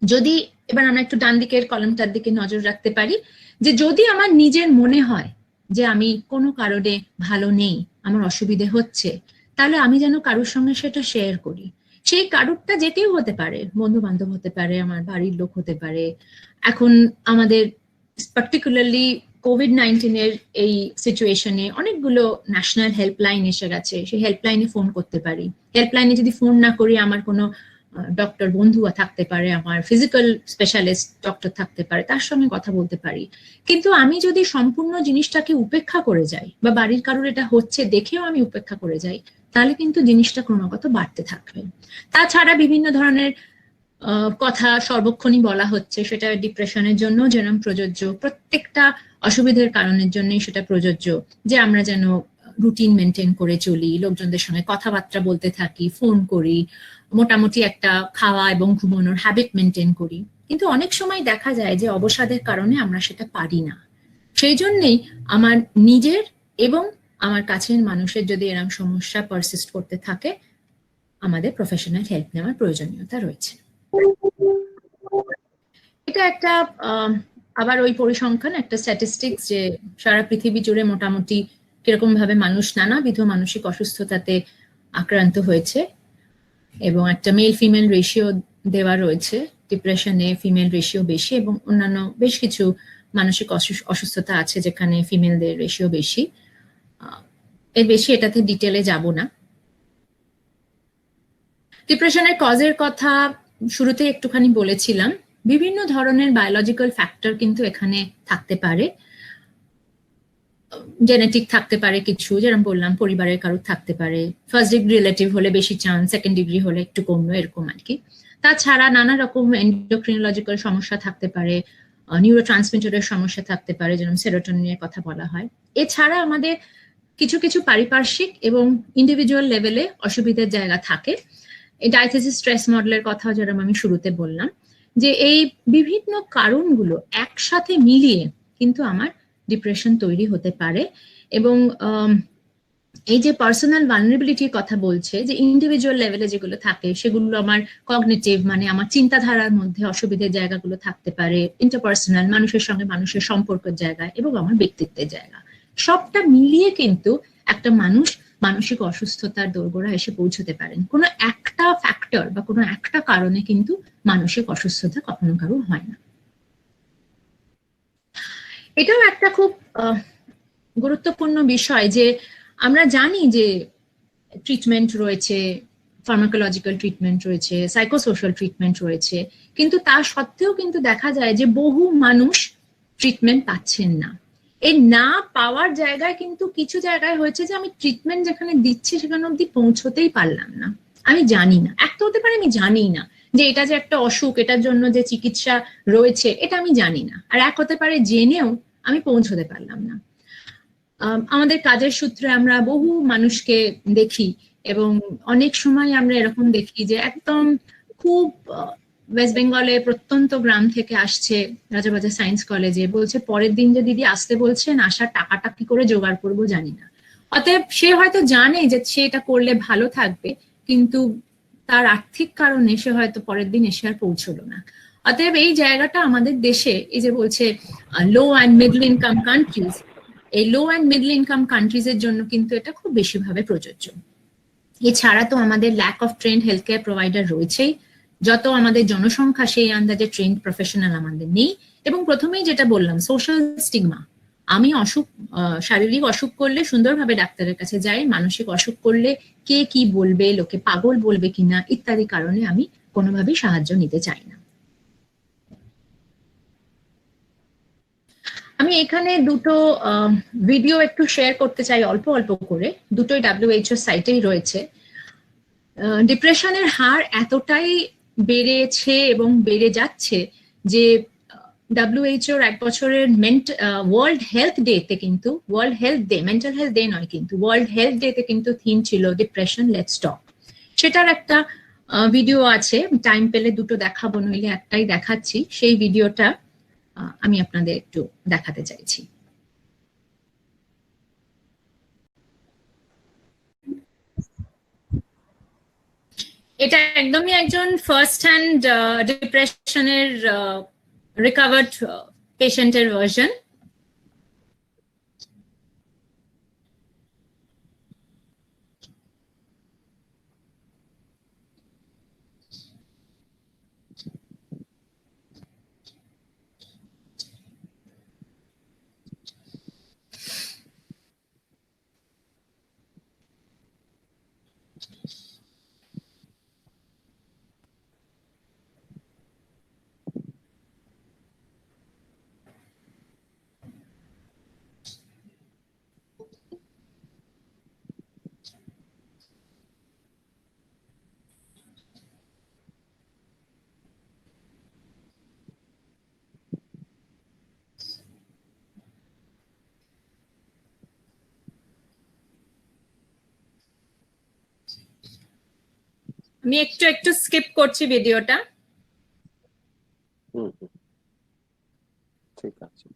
যদি এবার আমরা একটু ডান দিকের কলমটার দিকে নজর রাখতে পারি, যে যদি আমার নিজের মনে হয় যে আমি কোনো কারণে ভালো নেই, আমার অসুবিধে হচ্ছে, তাহলে আমি যেন কারোর সঙ্গে সেটা শেয়ার করি। সেই কারোরটা যেতেও হতে পারে, বন্ধু বান্ধব হতে পারে, আমার বাড়ির লোক হতে পারে। এখন আমাদের পার্টিকুলারলি কোভিড-19 এর এই সিচুয়েশনে অনেকগুলো ন্যাশনাল হেল্পলাইন এসে গেছে, সেই হেল্পলাইনে ফোন করতে পারি। হেল্পলাইনে যদি ফোন না করি, আমার কোনো ডক্টর বন্ধু থাকতে পারে, আমার ফিজিক্যাল স্পেশালিস্ট ডক্টর থাকতে পারে, তার সঙ্গে কথা বলতে পারি। কিন্তু আমি যদি সম্পূর্ণ জিনিসটাকে উপেক্ষা করে যাই, বা বাড়ির কারোর এটা হচ্ছে দেখেও আমি উপেক্ষা করে যাই, তাহলে কিন্তু জিনিসটা ক্রমাগত বাড়তে থাকবে। তাছাড়া বিভিন্ন ধরনের কথা সর্বক্ষণই বলা হচ্ছে, সেটা ডিপ্রেশনের জন্য যেরকম প্রযোজ্য, প্রত্যেকটা অসুবিধার কারণের জন্যই সেটা প্রযোজ্য, যে আমরা যেন রুটিন মেনটেন করে চলি, লোকজনদের সঙ্গে কথাবার্তা বলতে থাকি, ফোন করি, মোটামুটি একটা খাওয়া এবং ঘুমানোর হ্যাবিট মেনটেন করি। কিন্তু অনেক সময় দেখা যায় যে অবসাদের কারণে আমরা সেটা পারি না। সেই জন্যেই আমার নিজের এবং আমার কাছের মানুষের যদি এরকম সমস্যা পারসিস্ট করতে থাকে, আমাদের প্রফেশনাল হেল্প নেওয়ার প্রয়োজনীয়তা রয়েছে। এটা একটা আবার ওই পরিসংখ্যান, একটা স্ট্যাটিস্টিক্স, যে সারা পৃথিবী জুড়ে মোটামুটি কিরকম ভাবে মানুষ নানাবিধ মানসিক অসুস্থতাতে আক্রান্ত হয়েছে, এবং একটা মেল ফিমেল রেশিও দেওয়া রয়েছে, ডিপ্রেশনে ফিমেল রেশিও বেশি, এবং অন্যান্য বেশ কিছু মানসিক অসুস্থতা আছে যেখানে ফিমেলদের রেশিও বেশি। এর বেশি এটাতে ডিটেলে যাব না। ডিপ্রেশনের কজের কথা শুরুতে একটুখানি বলেছিলাম। বিভিন্ন ধরনের বায়োলজিক্যাল ফ্যাক্টর কিন্তু এখানে থাকতে পারে, জেনেটিক থাকতে পারে কিছু, যেরকম বললাম পরিবারের কারোর থাকতে পারে, ফার্স্ট ডিগ্রি রিলেটিভ হলে বেশি চান্স, সেকেন্ড ডিগ্রি হলে একটু কমলো, এরকম আর কি। তাছাড়া নানা রকম এন্ডোক্রিনোলজিক্যাল সমস্যা থাকতে পারে, নিউরো ট্রান্সমিটারের সমস্যা থাকতে পারে, যেরকম সেরোটোনিনের কথা বলা হয়। এছাড়া আমাদের কিছু কিছু পারিপার্শ্বিক এবং ইন্ডিভিজুয়াল লেভেলে অসুবিধার জায়গা থাকে। এই ডায়াথেসিস স্ট্রেস মডেলের কথাও যেরকম আমি শুরুতে বললাম, যে এই বিভিন্ন কারণগুলো একসাথে মিলিয়ে কিন্তু আমার ডিপ্রেশন তৈরি হতে পারে। এবং এই যে পার্সোনাল ভালনারেবিলিটির কথা বলছে, যে ইন্ডিভিজুয়াল লেভেলে যেগুলো থাকে সেগুলো আমার কগনিটিভ, মানে আমার চিন্তাধারার মধ্যে অসুবিধার জায়গাগুলো থাকতে পারে, ইন্টারপার্সোনাল, মানুষের সঙ্গে মানুষের সম্পর্কের জায়গা, এবং আমার ব্যক্তিত্বের জায়গা, সবটা মিলিয়ে কিন্তু একটা মানুষ মানসিক অসুস্থতার দোরগোড়া এসে পৌঁছতে পারেন। কোনো একটা ফ্যাক্টর বা কোনো একটা কারণে কিন্তু মানসিক অসুস্থতা কখনো কারো হয় না। এটাও একটা খুব গুরুত্বপূর্ণ বিষয় যে আমরা জানি যে ট্রিটমেন্ট রয়েছে, ফার্মাকোলজিক্যাল ট্রিটমেন্ট রয়েছে, সাইকোসোশ্যাল ট্রিটমেন্ট রয়েছে, কিন্তু তা সত্ত্বেও কিন্তু দেখা যায় যে বহু মানুষ ট্রিটমেন্ট পাচ্ছেন না। এই না পাওয়ার জায়গায় কিন্তু কিছু জায়গায় হয়েছে যে আমি ট্রিটমেন্ট যেখানে দিচ্ছি সেখানে অব্দি পৌঁছতেই পারলাম না, আমি জানি না। একটা হতে পারে আমি জানি না যে এটা যে একটা অসুখ, এটার জন্য যে চিকিৎসা রয়েছে এটা আমি জানি না, আর এক হতে পারে জেনেও আমি পৌঁছতে পারলাম না। আমাদের কাজের সূত্রে আমরা বহু মানুষকে দেখি এবং অনেক সময় আমরা এরকম দেখি যে একদম খুব ওয়েস্ট বেঙ্গলে প্রত্যন্ত গ্রাম থেকে আসছে রাজাবাজার সায়েন্স কলেজে, বলছে পরের দিন যে দিদি আসতে বলছেন, আসার টাকাটা কি করে জোগাড় করবো জানি না। অতএব সে হয়তো জানে যে সে এটা করলে ভালো থাকবে, কিন্তু তার আর্থিক কারণে সে হয়তো পরের দিন এসে আর পৌঁছলো না। অতএব এই জায়গাটা আমাদের দেশে, এই যে বলছে low and middle income countries, এই low and middle income countries এর জন্য কিন্তু এটা খুব বেশিভাবে প্রযোজ্য। এছাড়া তো আমাদের lack of trained health care provider রয়েছেই, যত আমাদের জনসংখ্যা সেই আন্দাজে ট্রেন্ড প্রফেশনাল আমাদের নেই। এবং প্রথমেই যেটা বললাম, সোশ্যাল স্টিগমা, আমি অসুখ, শারীরিক অসুখ করলে সুন্দরভাবে ডাক্তারের কাছে যাই, মানসিক অসুখ করলে কে কি বলবে, লোকে পাগল বলবে কিনা ইত্যাদি কারণে আমি কোনোভাবেই সাহায্য নিতে চাই না। আমি এখানে দুটো ভিডিও একটু শেয়ার করতে চাই অল্প অল্প করে, দুটোই WHO সাইটেই রয়েছে। ডিপ্রেশনের হার এতটাই বেড়েছে এবং বেড়ে যাচ্ছে যে WHO এক বছরের ওয়ার্ল্ড হেলথ ডে তে কিন্তু, world health day, mental health day নয় কিন্তু, ওয়ার্ল্ড হেলথ ডে তে কিন্তু থিম ছিল ডিপ্রেশন লেটস টক। সেটার একটা ভিডিও আছে, টাইম পেলে দুটো দেখাবো, নইলে একটাই দেখাচ্ছি। সেই ভিডিওটা আমি আপনাদের একটু দেখাতে চাইছি। এটা একদমই একজন ফার্স্ট হ্যান্ড ডিপ্রেশনের রিকভার্ড পেশেন্টের ভার্সন। আমি একটু একটু স্কিপ করছি ভিডিওটা। ঠিক আছে।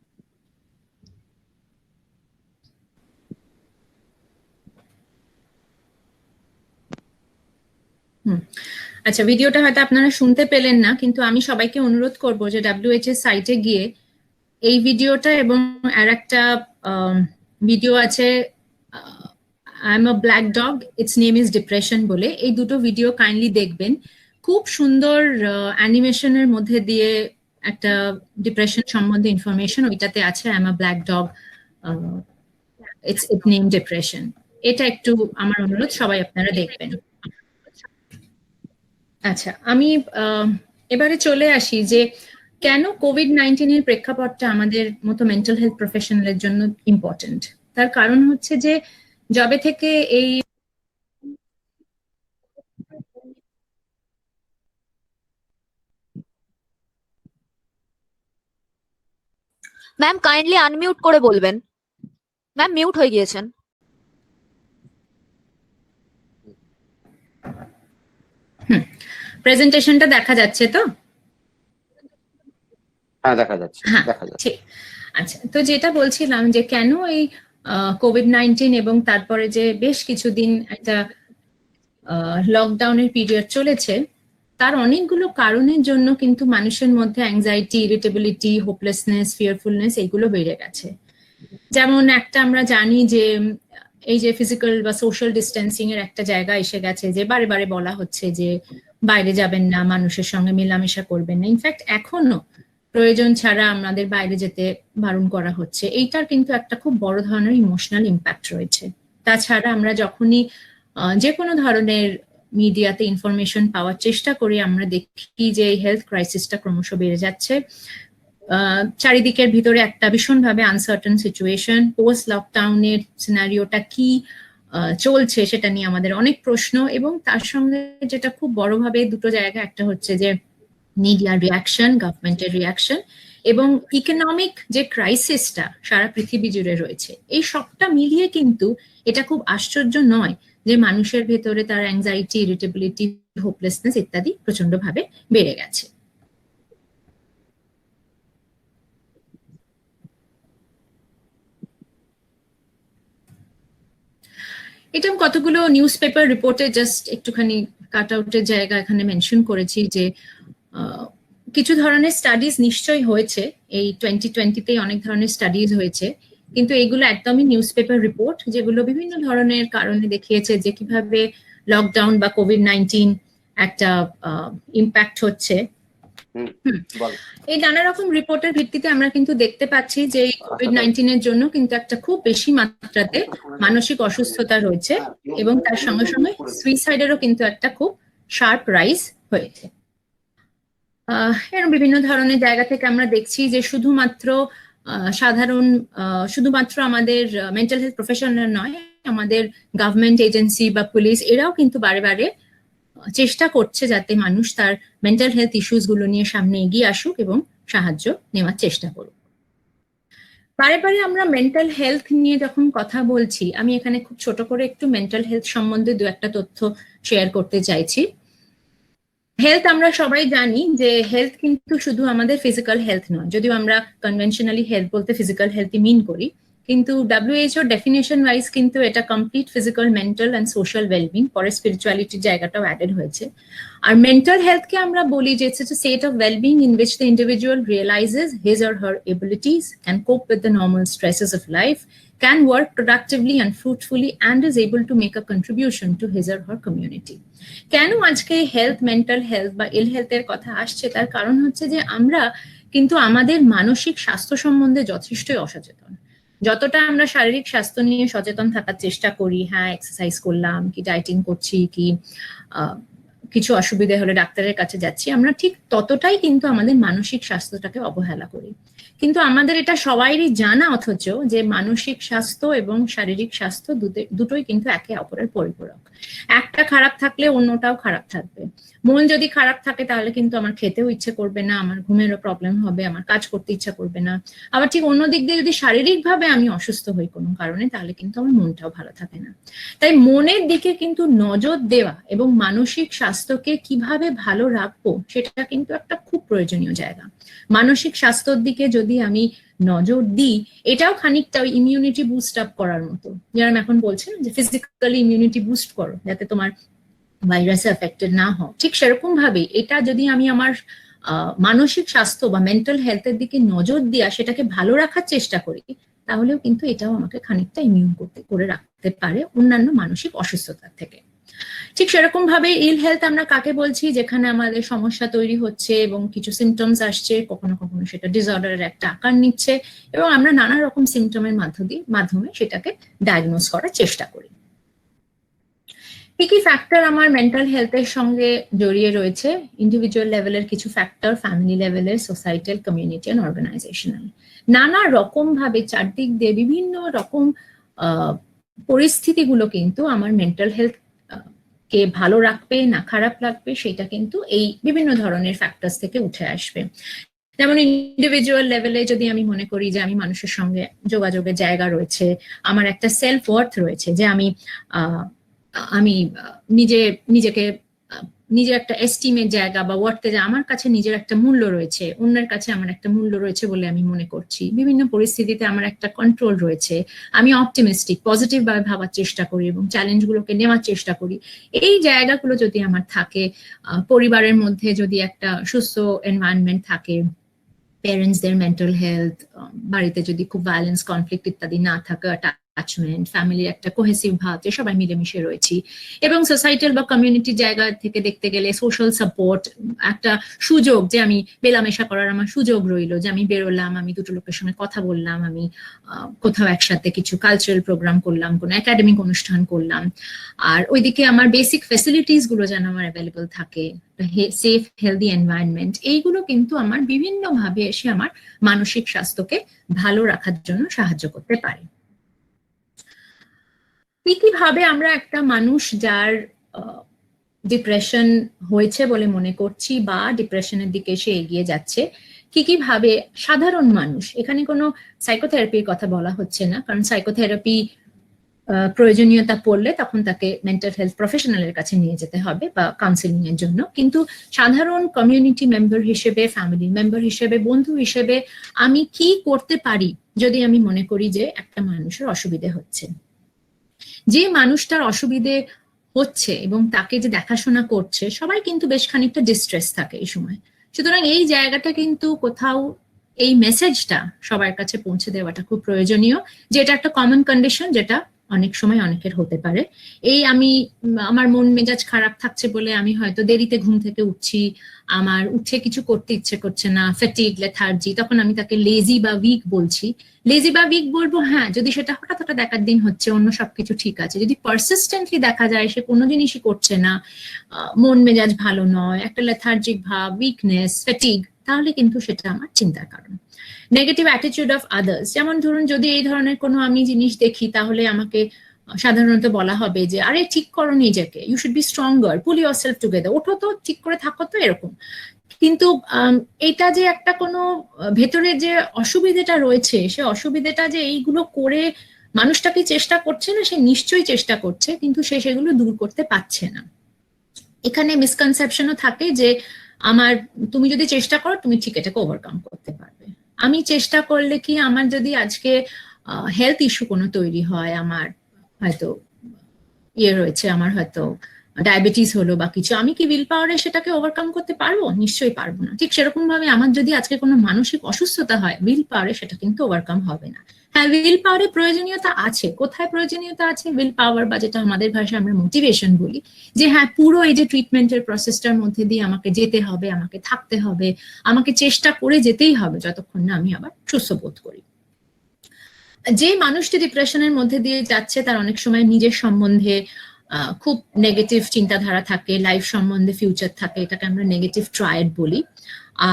আচ্ছা, ভিডিওটা হয়তো আপনারা শুনতে পেলেন না, কিন্তু আমি সবাইকে অনুরোধ করব যে WHO সাইটে গিয়ে এই ভিডিওটা এবং আর একটা ভিডিও আছে, I am a black dog, it's name is depression বলে, এই দুটো ভিডিও কাইন্ডলি দেখবেন। খুব সুন্দর অ্যানিমেশনের মধ্যে দিয়ে একটা ডিপ্রেশন সম্বন্ধে ইনফরমেশন ওইটাতে আছে। I am a black dog, it's name depression. এটা একটু আমার অনুরোধ, সবাই আপনারা দেখবেন। আচ্ছা, আমি এবারে চলে আসি যে কেন COVID-19 এর প্রেক্ষাপটটা আমাদের মতো মেন্টাল হেলথ প্রফেশনালের জন্য ইম্পর্টেন্ট। তার কারণ হচ্ছে যে যবে থেকে এই ম্যাম কাইন্ডলি আনমিউট করে বলবেন, ম্যাম মিউট হয়ে গিয়েছেন। প্রেজেন্টেশনটা দেখা যাচ্ছে তো? হ্যাঁ, দেখা যাচ্ছে, হ্যাঁ, দেখা যাচ্ছে। ঠিক। আচ্ছা, তো যেটা বলছিলাম যে কেন এই COVID-19 এবং তারপরে যে বেশ কিছুদিন একটা লকডাউনের পিরিয়ড চলেছে, তার অনেকগুলো কারণের জন্য কিন্তু মানুষের মধ্যে অ্যাংজাইটি, ইরিটেবিলিটি, হোপলেসনেস, ফিয়ারফুলনেস এইগুলো বেড়ে গেছে। যেমন একটা আমরা জানি যে এই যে ফিজিক্যাল বা সোশ্যাল ডিস্টেন্সিং এর একটা জায়গা এসে গেছে যে বারে বারে বলা হচ্ছে যে বাইরে যাবেন না, মানুষের সঙ্গে মেলামেশা করবেন না, ইনফ্যাক্ট এখনো প্রয়োজন ছাড়া আমাদের বাইরে যেতে বারণ করা হচ্ছে, এইটার কিন্তু একটা খুব বড় ধরনের ইমোশনাল ইম্প্যাক্ট রয়েছে। তাছাড়া আমরা যখনই যে কোনো ধরনের মিডিয়াতে ইনফরমেশন পাওয়ার চেষ্টা করি, আমরা দেখি যে হেলথ ক্রাইসিসটা ক্রমশ বেড়ে যাচ্ছে। চারিদিকের ভিতরে একটা ভীষণভাবে আনসার্টেন সিচুয়েশন, পোস্ট লকডাউনের সিনারিওটা কি চলছে সেটা নিয়ে আমাদের অনেক প্রশ্ন, এবং তার সঙ্গে যেটা খুব বড়ভাবে দুটো জায়গা, একটা হচ্ছে যে মিডিয়ার রিয়াকশন, গভর্নমেন্টের রিয়াকশন, এবং ইকোনমিক যে ক্রাইসিসটা সারা পৃথিবী জুড়ে রয়েছে, এই সবটা মিলিয়ে কিন্তু এটা খুব আশ্চর্য নয় যে মানুষের ভেতরে তার অ্যাংজাইটি, ইরিটেবিলিটি, হোপলেসনেস ইত্যাদি প্রচন্ডভাবে বেড়ে গেছে। এটা কতগুলো নিউজ পেপার রিপোর্টে জাস্ট একটুখানি কাট আউটের জায়গা এখানে মেনশন করেছি যে কিছু ধরনের স্টাডিজ নিশ্চয়ই হয়েছে, এই 2020-তে অনেক ধরনের স্টাডিজ হয়েছে, কিন্তু এগুলো একদমই নিউজ পেপার রিপোর্ট, যেগুলো বিভিন্ন ধরনের কারণে দেখিয়েছে যে কিভাবে লকডাউন বা কোভিড-19 একটা ইম্প্যাক্ট হচ্ছে। এই নানা রকম রিপোর্টের ভিত্তিতে আমরা কিন্তু দেখতে পাচ্ছি যে এই কোভিড-19 এর জন্য কিন্তু একটা খুব বেশি মাত্রাতে মানসিক অসুস্থতা রয়েছে, এবং তার সঙ্গে সঙ্গে সুইসাইডেরও কিন্তু একটা খুব শার্প রাইজ হয়েছে। এরকম বিভিন্ন ধরনের জায়গা থেকে আমরা দেখছি যে শুধুমাত্র আমাদের মেন্টাল হেলথ প্রফেশনাল নয়, আমাদের গভর্নমেন্ট এজেন্সি বা পুলিশ, এরাও কিন্তু বারে বারে চেষ্টা করছে যাতে মানুষ তার মেন্টাল হেলথ ইস্যুস গুলো নিয়ে সামনে এগিয়ে আসুক এবং সাহায্য নেওয়ার চেষ্টা করুক। বারে বারে আমরা মেন্টাল হেলথ নিয়ে যখন কথা বলছি, আমি এখানে খুব ছোট করে একটু মেন্টাল হেলথ সম্বন্ধে দু একটা তথ্য শেয়ার করতে চাইছি। হেলথ আমরা সবাই জানি যে হেলথ কিন্তু শুধু আমাদের ফিজিক্যাল হেলথ নয়, যদিও আমরা কনভেনশনালি হেলথ বলতে ফিজিক্যাল হেলথই মিন করি, কিন্তু WHO ডেফিনেশন ওয়াইজ কিন্তু এটা complete physical, mental and social wellbeing, পরে স্পিরিচুয়ালিটির জায়গাটাও অ্যাডেড হয়েছে। আর মেন্টাল হেলথকে আমরা বলি যে it's a state of wellbeing in which the individual realises his or her abilities, can cope with the normal stresses of life, can work productively and fruitfully, and is able to make a contribution to his or her community. কেন আজকে health, mental health বা ইল হেলথের কথা আসছে, তার কারণ হচ্ছে যে আমরা কিন্তু আমাদের মানসিক স্বাস্থ্য সম্বন্ধে যথেষ্টই অসচেতন। যতটা আমরা শারীরিক স্বাস্থ্য নিয়ে সচেতন থাকার চেষ্টা করি, হ্যাঁ এক্সারসাইজ করলাম, কি ডায়েটিং করছি, কি কিছু অসুবিধা হলে ডাক্তারের কাছে যাচ্ছি, আমরা ঠিক ততটাই কিন্তু আমাদের মানসিক স্বাস্থ্যটাকে অবহেলা করি। কিন্তু আমাদের এটা সবাইরই জানা, অথচ যে মানসিক স্বাস্থ্য এবং শারীরিক স্বাস্থ্য দুটোই কিন্তু একে অপরের পরিপূরক। একটা খারাপ থাকলে অন্যটাও খারাপ থাকবে। মন যদি খারাপ থাকে তাহলে কিন্তু আমার খেতেও ইচ্ছে করবে না, আমার ঘুমেরও প্রবলেম হবে, আমার কাজ করতে ইচ্ছা করবে না। আবার ঠিক অন্য দিক দিয়ে যদি শারীরিকভাবে আমি অসুস্থ হই কোনো কারণে, তাহলে কিন্তু আমার মনটাও ভালো থাকে না। তাই মনের দিকে কিন্তু নজর দেওয়া এবং মানসিক স্বাস্থ্যকে কিভাবে ভালো রাখবো সেটা কিন্তু একটা খুব প্রয়োজনীয় জায়গা। মানসিক স্বাস্থ্যের দিকে যদি আমি নজর দিই, এটাও খানিকটা ইমিউনিটি বুস্ট আপ করার মতো, যেরকম এখন বলছেন যে ফিজিক্যালি ইমিউনিটি বুস্ট করো যাতে তোমার ভাইরাসে এফেক্টেড না হও, ঠিক সেরকম ভাবে এটা যদি আমি আমার মানসিক স্বাস্থ্য বা মেন্টাল হেলথের দিকে নজর দিয়া সেটাকে ভালো রাখার চেষ্টা করি, তাহলেও কিন্তু এটাও আমাকে খানিকটা ইমিউন করে রাখতে পারে অন্যান্য মানসিক অসুস্থতার থেকে। ঠিক সেরকম ভাবে ইল হেলথ আমরা কাকে বলছি, যেখানে আমাদের সমস্যা তৈরি হচ্ছে এবং কিছু সিমটমস আসছে, কখনো কখনো সেটা ডিসঅর্ডারের একটা আকার নিচ্ছে, এবং আমরা নানা রকম সিমটমের মাধ্যমে সেটাকে ডায়াগনোজ করার চেষ্টা করি। কি কি ফ্যাক্টর আমার মেন্টাল হেলথের সঙ্গে জড়িয়ে রয়েছে? ইন্ডিভিজুয়াল লেভেলের কিছু ফ্যাক্টর, ফ্যামিলি লেভেলের, সোসাইটাল, কমিউনিটি এন্ড অর্গানাইজেশনাল। নানা রকম ভাবে চারদিক দিয়ে বিভিন্ন রকম পরিস্থিতিগুলো কিন্তু আমার মেন্টাল হেলথ কে ভালো রাখবে না খারাপ রাখবে সেটা কিন্তু এই বিভিন্ন ধরনের ফ্যাক্টরস থেকে উঠে আসবে। যেমন ইন্ডিভিজুয়াল লেভেলে যদি আমি মনে করি যে আমি মানুষের সঙ্গে যোগাযোগের জায়গা রয়েছে, আমার একটা সেলফ ওয়ার্থ রয়েছে, যে আমি নিজের একটা এস্টিমের জায়গা বা ওয়ার্থে, যে আমার কাছে নিজের একটা মূল্য রয়েছে, অন্যের কাছে আমার একটা মূল্য রয়েছে বলে আমি মনে করছি, বিভিন্ন পরিস্থিতিতে আমার একটা কন্ট্রোল রয়েছে, আমি অপটিমিস্টিক, পজিটিভ ভাবে ভাবার চেষ্টা করি এবং চ্যালেঞ্জগুলোকে নেওয়ার চেষ্টা করি, এই জায়গাগুলো যদি আমার থাকে, পরিবারের মধ্যে যদি একটা সুস্থ এনভায়রনমেন্ট থাকে, প্যারেন্টসদের মেন্টাল হেলথ, বাড়িতে যদি খুব ভায়োলেন্স, কনফ্লিক্ট ইত্যাদি না থাকে, অ্যাটাচমেন্ট, ফ্যামিলির একটা কোহেসিভ ভাব যে সবাই মিলেমিশে রয়েছি, এবং সোসাইটাল বা কমিউনিটির জায়গা থেকে দেখতে গেলে সোশ্যাল সাপোর্ট, একটা সুযোগ যে আমি মেলামেশা করার আমার সুযোগ রইলো, যে আমি বেরোলাম, আমি দুটো লোকের সঙ্গে কথা বললাম, আমি কোথাও একসাথে কিছু কালচারাল প্রোগ্রাম করলাম, কোনো একাডেমিক অনুষ্ঠান করলাম, আর ওইদিকে আমার বেসিক ফ্যাসিলিটিস গুলো যেন আমার অ্যাভেলেবল থাকে, সেফ হেলদি এনভায়রনমেন্ট, এইগুলো কিন্তু আমার বিভিন্ন ভাবে এসে আমার মানসিক স্বাস্থ্যকে ভালো রাখার জন্য সাহায্য করতে পারে। কি ভাবে আমরা একটা মানুষ যার ডিপ্রেশন হয়েছে বলে মনে করছি বা ডিপ্রেশনের দিকে সে এগিয়ে যাচ্ছে, কি ভাবে সাধারণ মানুষ, এখানে কোনো সাইকোথেরাপির কথা বলা হচ্ছে না, কারণ সাইকোথেরাপি প্রয়োজনীয়তা পড়লে তখন তাকে মেন্টাল হেলথ প্রফেশনালের কাছে নিয়ে যেতে হবে বা কাউন্সিলিং এর জন্য, কিন্তু সাধারণ কমিউনিটি মেম্বার হিসেবে, ফ্যামিলি মেম্বার হিসেবে, বন্ধু হিসেবে আমি কি করতে পারি যদি আমি মনে করি যে একটা মানুষের অসুবিধে হচ্ছে, যে মানুষটার অসুবিধে হচ্ছে এবং তাকে যে দেখাশোনা করছে, সবাই কিন্তু বেশ খানিকটা ডিস্ট্রেস থাকে এই সময়। সুতরাং এই জায়গাটা কিন্তু কোথাও এই মেসেজটা সবার কাছে পৌঁছে দেওয়াটা খুব প্রয়োজনীয়, যে এটা একটা কমন কন্ডিশন যেটা অনেক সময় অনেকের হতে পারে। এই আমার মন মেজাজ খারাপ থাকছে বলে আমি হয়তো দেরিতে ঘুম থেকে উঠছি, আমার উঠে কিছু করতে ইচ্ছে করছে না, ফ্যাটিগ, লেথার্জি, তখন আমি তাকে লেজি বা উইক বলছি। লেজি বা উইক বলবো হ্যাঁ, যদি সেটা হঠাৎ হঠাৎ দেখার দিন হচ্ছে, অন্য সবকিছু ঠিক আছে। যদি পারসিস্টেন্টলি দেখা যায় সে কোনো জিনিসই করছে না, মন মেজাজ ভালো নয়, একটা লেথার্জিক ভাব, উইকনেস, ফ্যাটিগ, তাহলে কিন্তু সেটা আমার চিন্তার কারণ। নেগেটিভ অ্যাটিটিউড অফ আদার্স, যেমন ধরুন যদি এই ধরনের কোনো আমি জিনিস দেখি, তাহলে আমাকে সাধারণত বলা হবে যে আরে ঠিক করো নিজেকে, you should be stronger, pull yourself together, ওঠো তো, ঠিক করে থাকো তো, এরকম। কিন্তু এটা যে একটা কোনো ভেতরে যে অসুবিধাটা রয়েছে, সে অসুবিধাটা যে এইগুলো করে মানুষটাকে চেষ্টা করছে না, সে নিশ্চয়ই চেষ্টা করছে, কিন্তু সে সেগুলো দূর করতে পারছে না। এখানে মিসকনসেপশনও থাকে যে তুমি যদি চেষ্টা করো তুমি ঠিক এটাকে ওভারকাম করতে পারবে। আমি চেষ্টা করলে কি, আমার যদি আজকে হেলথ ইস্যু কোনো তৈরি হয়, আমার হয়তো রয়েছে, আমার হয়তো ডায়াবেটিস হলো বা কিছু, আমি কি উইল পাওয়ারে সেটাকে ওভারকাম করতে পারবো? নিশ্চয়ই পারবো না। ঠিক সেরকম ভাবে আমার যদি আজকে কোনো মানসিক অসুস্থতা হয়, উইল পাওয়ারে সেটা কিন্তু ওভারকাম হবে না। হ্যাঁ, উইল পাওয়ারে প্রয়োজনীয়তা আছে। কোথায় প্রয়োজনীয়তা আছে? উইল পাওয়ার, বা যেটা আমাদের ভাষায় আমরা মোটিভেশন বলি, যে হ্যাঁ, পুরো এই যে ট্রিটমেন্টের প্রসেসটার মধ্যে দিয়ে আমাকে যেতে হবে, আমাকে থাকতে হবে, আমাকে চেষ্টা করে যেতেই হবে যতক্ষণ না আমি আবার সুস্থ বোধ করি। যে মানুষটি ডিপ্রেশনের মধ্যে দিয়ে যাচ্ছে, তার অনেক সময় নিজের সম্বন্ধে খুব নেগেটিভ চিন্তাধারা থাকে, লাইফ সম্বন্ধে ফিউচার থাকে, এটাকে আমরা নেগেটিভ ট্রায়েড বলি,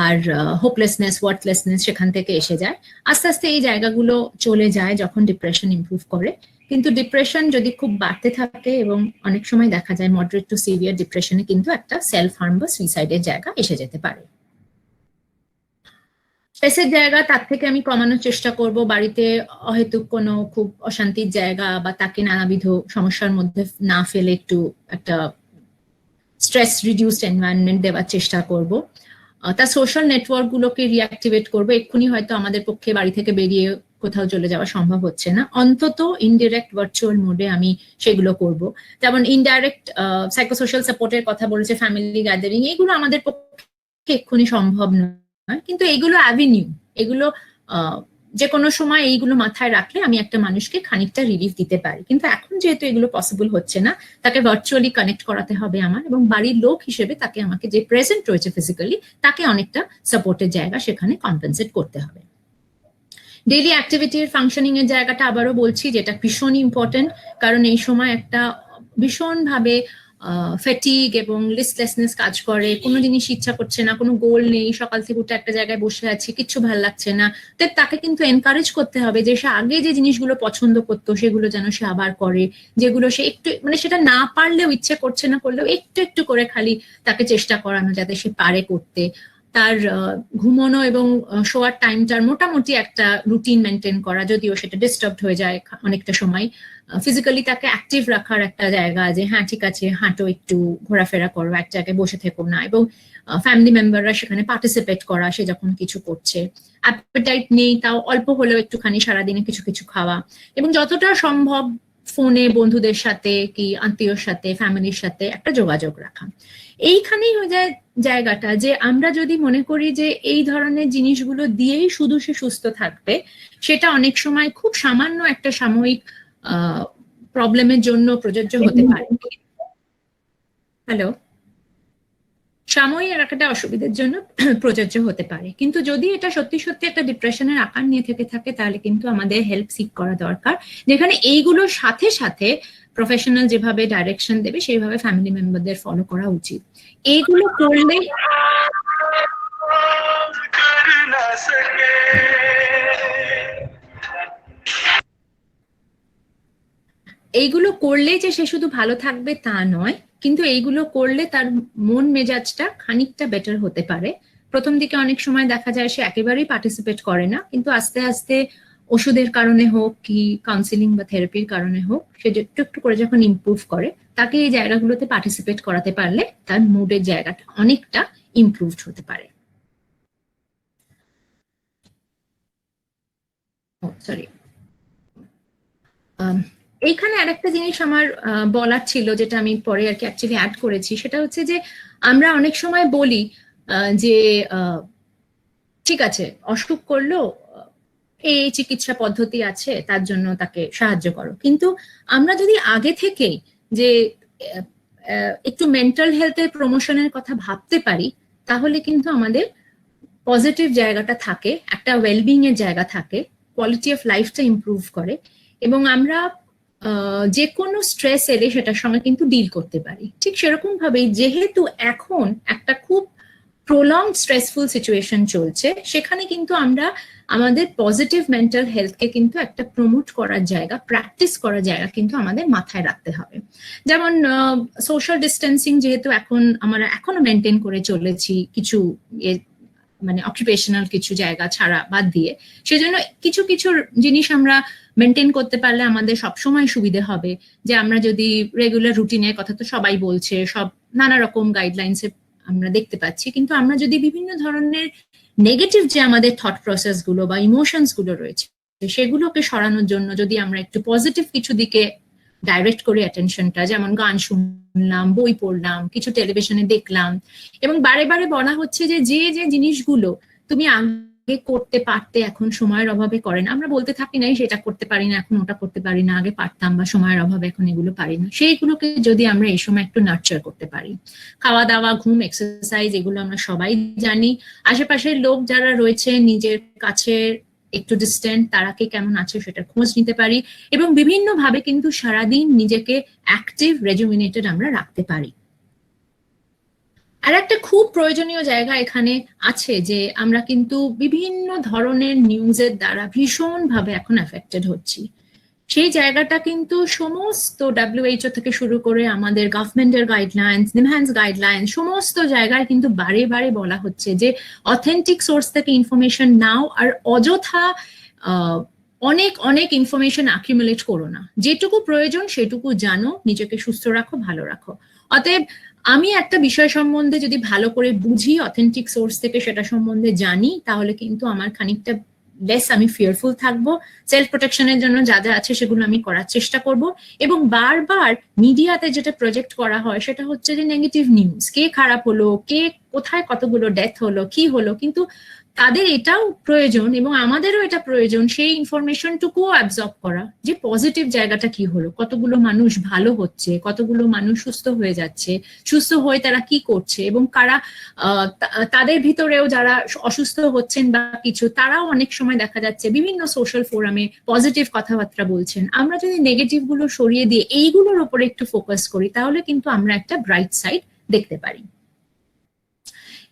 আর হোপলেসনেস, ওয়ার্থলেসনেস সেখান থেকে এসে যায়। আস্তে আস্তে এই জায়গাগুলো চলে যায় যখন ডিপ্রেশন ইমপ্রুভ করে। কিন্তু ডিপ্রেশন যদি খুব বাড়তে থাকে, এবং অনেক সময় দেখা যায় মডারেট টু সিভিয়ার ডিপ্রেশনে কিন্তু একটা সেলফ হার্ম বা সুইসাইডের জায়গা এসে যেতে পারে। স্ট্রেসের জায়গা তার থেকে আমি কমানোর চেষ্টা করব, বাড়িতে অহেতুক কোনো খুব অশান্তির জায়গা বা তাকে নানাবিধ সমস্যার মধ্যে না ফেলে একটু একটা স্ট্রেস রিডিউসড এনভায়রনমেন্ট দেওয়ার চেষ্টা করব। তার সোশ্যাল নেটওয়ার্ক গুলোকে রিঅ্যাক্টিভেট করবো। এক্ষুনি হয়তো আমাদের পক্ষে বাড়ি থেকে বেরিয়ে কোথাও চলে যাওয়া সম্ভব হচ্ছে না, অন্তত ইনডিরেক্ট ভার্চুয়াল মোডে আমি সেগুলো করব। যেমন ইনডাইরেক্ট সাইকোসোশ্যাল সাপোর্টের কথা বলেছে, ফ্যামিলি গ্যাদারিং, এগুলো আমাদের পক্ষে এক্ষুনি সম্ভব নয়, কিন্তু এগুলো অ্যাভিনিউ, এগুলো যে কোনো সময় এইগুলো মাথায় রাখলে আমি একটা মানুষকে খানিকটা রিলিফ দিতে পারি। কিন্তু এখন যেহেতু এগুলো পসিবল হচ্ছে না, তাকে ভার্চুয়ালি কানেক্ট করাতে হবে আমার, এবং বাড়ির লোক হিসেবে তাকে আমাকে যে প্রেজেন্ট রয়েছে ফিজিক্যালি, তাকে অনেকটা সাপোর্টের জায়গা সেখানে কম্পেনসেট করতে হবে। ডেইলি অ্যাক্টিভিটির ফাংশনিং এর জায়গাটা আবারও বলছি, যেটা ভীষণ ইম্পর্টেন্ট, কারণ এই সময় একটা ভীষণভাবে ফ্যাটিগ এবং লিস্টলেসনেস কাজ করে, কোনো জিনিস ইচ্ছা করছে না, কোনো গোল নেই, সকাল থেকে উঠে একটা জায়গায় বসে আছি, কিচ্ছু ভালো লাগছে না। তাকে কিন্তু এনকারেজ করতে হবে যে সে আগে যে জিনিসগুলো পছন্দ করতো সেগুলো যেন সে আবার করে, যেগুলো সে একটু সেটা না পারলেও, ইচ্ছে করছে না করলেও একটু একটু করে খালি তাকে চেষ্টা করানো যাতে সে পারে করতে। তার ঘুমানো এবং শোয়ার টাইমটার মোটামুটি একটা রুটিন মেনটেন করা, যদিও সেটা ডিস্টার্বড হয়ে যায় অনেকটা সময়। ফিজিক্যালি তাকে অ্যাক্টিভ রাখার একটা জায়গা, যে হ্যাঁ ঠিক আছে, হাঁটো, একটু ঘোরাফেরা করো, এক জায়গায় বসে থেকো না, এবং ফ্যামিলি মেম্বাররা সেখানে পার্টিসিপেট করা, সে যখন কিছু করছে। অ্যাপেটাইট নেই, তাও অল্প হলেও একটুখানি সারাদিনে কিছু কিছু খাওয়া, এবং যতটা সম্ভব ফোনে বন্ধুদের সাথে কি আত্মীয়র সাথে, ফ্যামিলির সাথে একটা যোগাযোগ রাখা। এইখানেই হয়ে যায় জায়গাটা, যে আমরা যদি মনে করি যে এই ধরনের জিনিসগুলো দিয়েই শুধু সে সুস্থ থাকবে, সেটা অনেক সময় খুব সামান্য একটা সাময়িক প্রবলেমের জন্য প্রযোজ্য হতে পারে। হ্যালো, সাময়িক একটা অসুবিধার জন্য প্রযোজ্য হতে পারে, কিন্তু যদি এটা সত্যি সত্যি একটা ডিপ্রেশনের আকার নিয়ে থেকে থাকে তাহলে কিন্তু আমাদের হেল্প সিক করা দরকার, যেখানে এইগুলোর সাথে সাথে প্রফেশনাল যেভাবে ডাইরেকশন দেবে সেইভাবে ফ্যামিলি মেম্বারদের ফলো করা উচিত। এইগুলো করলে যে সে শুধু ভালো থাকবে তা নয়, কিন্তু এইগুলো করলে তার মন মেজাজটা খানিকটা বেটার হতে পারে। প্রথম দিকে অনেক সময় দেখা যায় সে একেবারেই পার্টিসিপেট করে না, কিন্তু আস্তে আস্তে ওষুধের কারণে হোক কি কাউন্সিলিং বা থেরাপির কারণে হোক, সে একটু একটু করে যখন ইমপ্রুভ করে, তাকে এই জায়গাগুলোতে পার্টিসিপেট করাতে পারলে তার মুডের জায়গাটা অনেকটা ইমপ্রুভড হতে পারে। সরি, এইখানে আরেকটা জিনিস আমার বলার ছিল, যেটা আমি পরে আর কি অ্যাকচুয়ালি অ্যাড করেছি, সেটা হচ্ছে যে আমরা অনেক সময় বলি যে ঠিক আছে অসুখ করলো, এই চিকিৎসা পদ্ধতি আছে তার জন্য তাকে সাহায্য করো, কিন্তু আমরা যদি আগে থেকেই যে একটু মেন্টাল হেলথের প্রমোশনের কথা ভাবতে পারি, তাহলে কিন্তু আমাদের পজিটিভ জায়গাটা থাকে, একটা ওয়েলবিং এর জায়গা থাকে, কোয়ালিটি অফ লাইফটা ইমপ্রুভ করে, এবং আমরা যে কোনো স্ট্রেস এলে সেটার সঙ্গে কিন্তু ডিল করতে পারি। ঠিক সেরকম ভাবেই যেহেতু এখন একটা খুব প্রলংড স্ট্রেসফুল সিচুয়েশন চলছে, সেখানে কিন্তু আমরা আমাদের পজিটিভ মেন্টাল হেলথকে কিন্তু একটা প্রমোট করার জায়গা, প্র্যাকটিস করার জায়গা কিন্তু আমাদের মাথায় রাখতে হবে। যেমন সোশ্যাল ডিস্টেন্সিং যেহেতু আমরা এখনো মেনটেন করে চলেছি কিছু মানে অকুপেশনাল কিছু জায়গা ছাড়া বাদ দিয়ে, সেজন্য কিছু কিছু জিনিস আমরা মেনটেন করতে পারলে আমাদের সবসময় সুবিধে হবে। যে আমরা যদি রেগুলার রুটিনের কথা তো সবাই বলছে, সব নানা রকম গাইডলাইন্সে আমরা দেখতে পাচ্ছি, কিন্তু আমরা যদি বিভিন্ন ধরনের নেগেটিভ যে আমাদের থট প্রসেস গুলো বা ইমোশনস গুলো রয়েছে সেগুলোকে সরানোর জন্য যদি আমরা একটু পজিটিভ কিছু দিকে ডাইরেক্ট করি অ্যাটেনশনটা, যেমন গান শুনলাম, বই পড়লাম, কিছু টেলিভিশনে দেখলাম, এবং বারে বারে বলা হচ্ছে যে যে যে জিনিসগুলো তুমি আগে করতে পারতে এখন সময়ের অভাবে করে না, আমরা বলতে থাকি নাই সেটা করতে পারি না, এখন ওটা করতে পারি না, আগে পারতাম বা সময়ের অভাবে এখন এগুলো পারি না, সেইগুলোকে যদি আমরা এই সময় একটু নার্চার করতে পারি। খাওয়া দাওয়া, ঘুম, এক্সারসাইজ, এগুলো আমরা সবাই জানি। আশেপাশের লোক যারা রয়েছে নিজের কাছে একটু ডিস্টেন্ট, তারা কে কেমন আছে সেটা খোঁজ নিতে পারি, এবং বিভিন্ন ভাবে কিন্তু সারাদিন নিজেকে অ্যাক্টিভ, রেজুমিনেটেড আমরা রাখতে পারি। আর একটা খুব প্রয়োজনীয় জায়গা এখানে আছে যে আমরা কিন্তু বিভিন্ন ধরনের নিউজের দ্বারা ভীষণভাবে এখন এফেক্টেড হচ্ছি। সেই জায়গাটা কিন্তু সমস্ত WHO থেকে শুরু করে আমাদের গভর্নমেন্টের গাইডলাইন্স, নিমহ্যান্স গাইডলাইন্স, সমস্ত জায়গায় কিন্তু বারে বারে বলা হচ্ছে যে অথেন্টিক সোর্স থেকে ইনফরমেশন নাও, আর অযথা অনেক অনেক ইনফরমেশন অ্যাকিউমুলেট করো না, যেটুকু প্রয়োজন সেটুকু জানো, নিজেকে সুস্থ রাখো, ভালো রাখো। অতএব আমি একটা বিষয় সম্বন্ধে যদি ভালো করে বুঝি, অথেন্টিক সোর্স থেকে সেটা সম্বন্ধে জানি, তাহলে কিন্তু আমার খানিকটা লেস আমি ফিয়ারফুল থাকবো। সেলফ প্রোটেকশনের জন্য যা যা আছে সেগুলো আমি করার চেষ্টা করব। এবং বারবার মিডিয়াতে যেটা প্রজেক্ট করা হয় সেটা হচ্ছে যে নেগেটিভ নিউজ, কে খারাপ হলো, কে কোথায় কতগুলো ডেথ হলো, কি হলো, কিন্তু তাদের এটাও প্রয়োজন এবং আমাদেরও এটা প্রয়োজন সেই ইনফরমেশনটুকুও অ্যাবজর্ব করা, যে পজিটিভ জায়গাটা কি হলো, কতগুলো মানুষ ভালো হচ্ছে, কতগুলো মানুষ সুস্থ হয়ে যাচ্ছে, সুস্থ হয়ে তারা কি করছে, এবং কারা তাদের ভিতরেও যারা অসুস্থ হচ্ছেন বা কিছু, তারাও অনেক সময় দেখা যাচ্ছে বিভিন্ন সোশ্যাল ফোরামে পজিটিভ কথাবার্তা বলছেন। আমরা যদি নেগেটিভ গুলো সরিয়ে দিয়ে এইগুলোর উপরে একটু ফোকাস করি, তাহলে কিন্তু আমরা একটা ব্রাইট সাইড দেখতে পারি।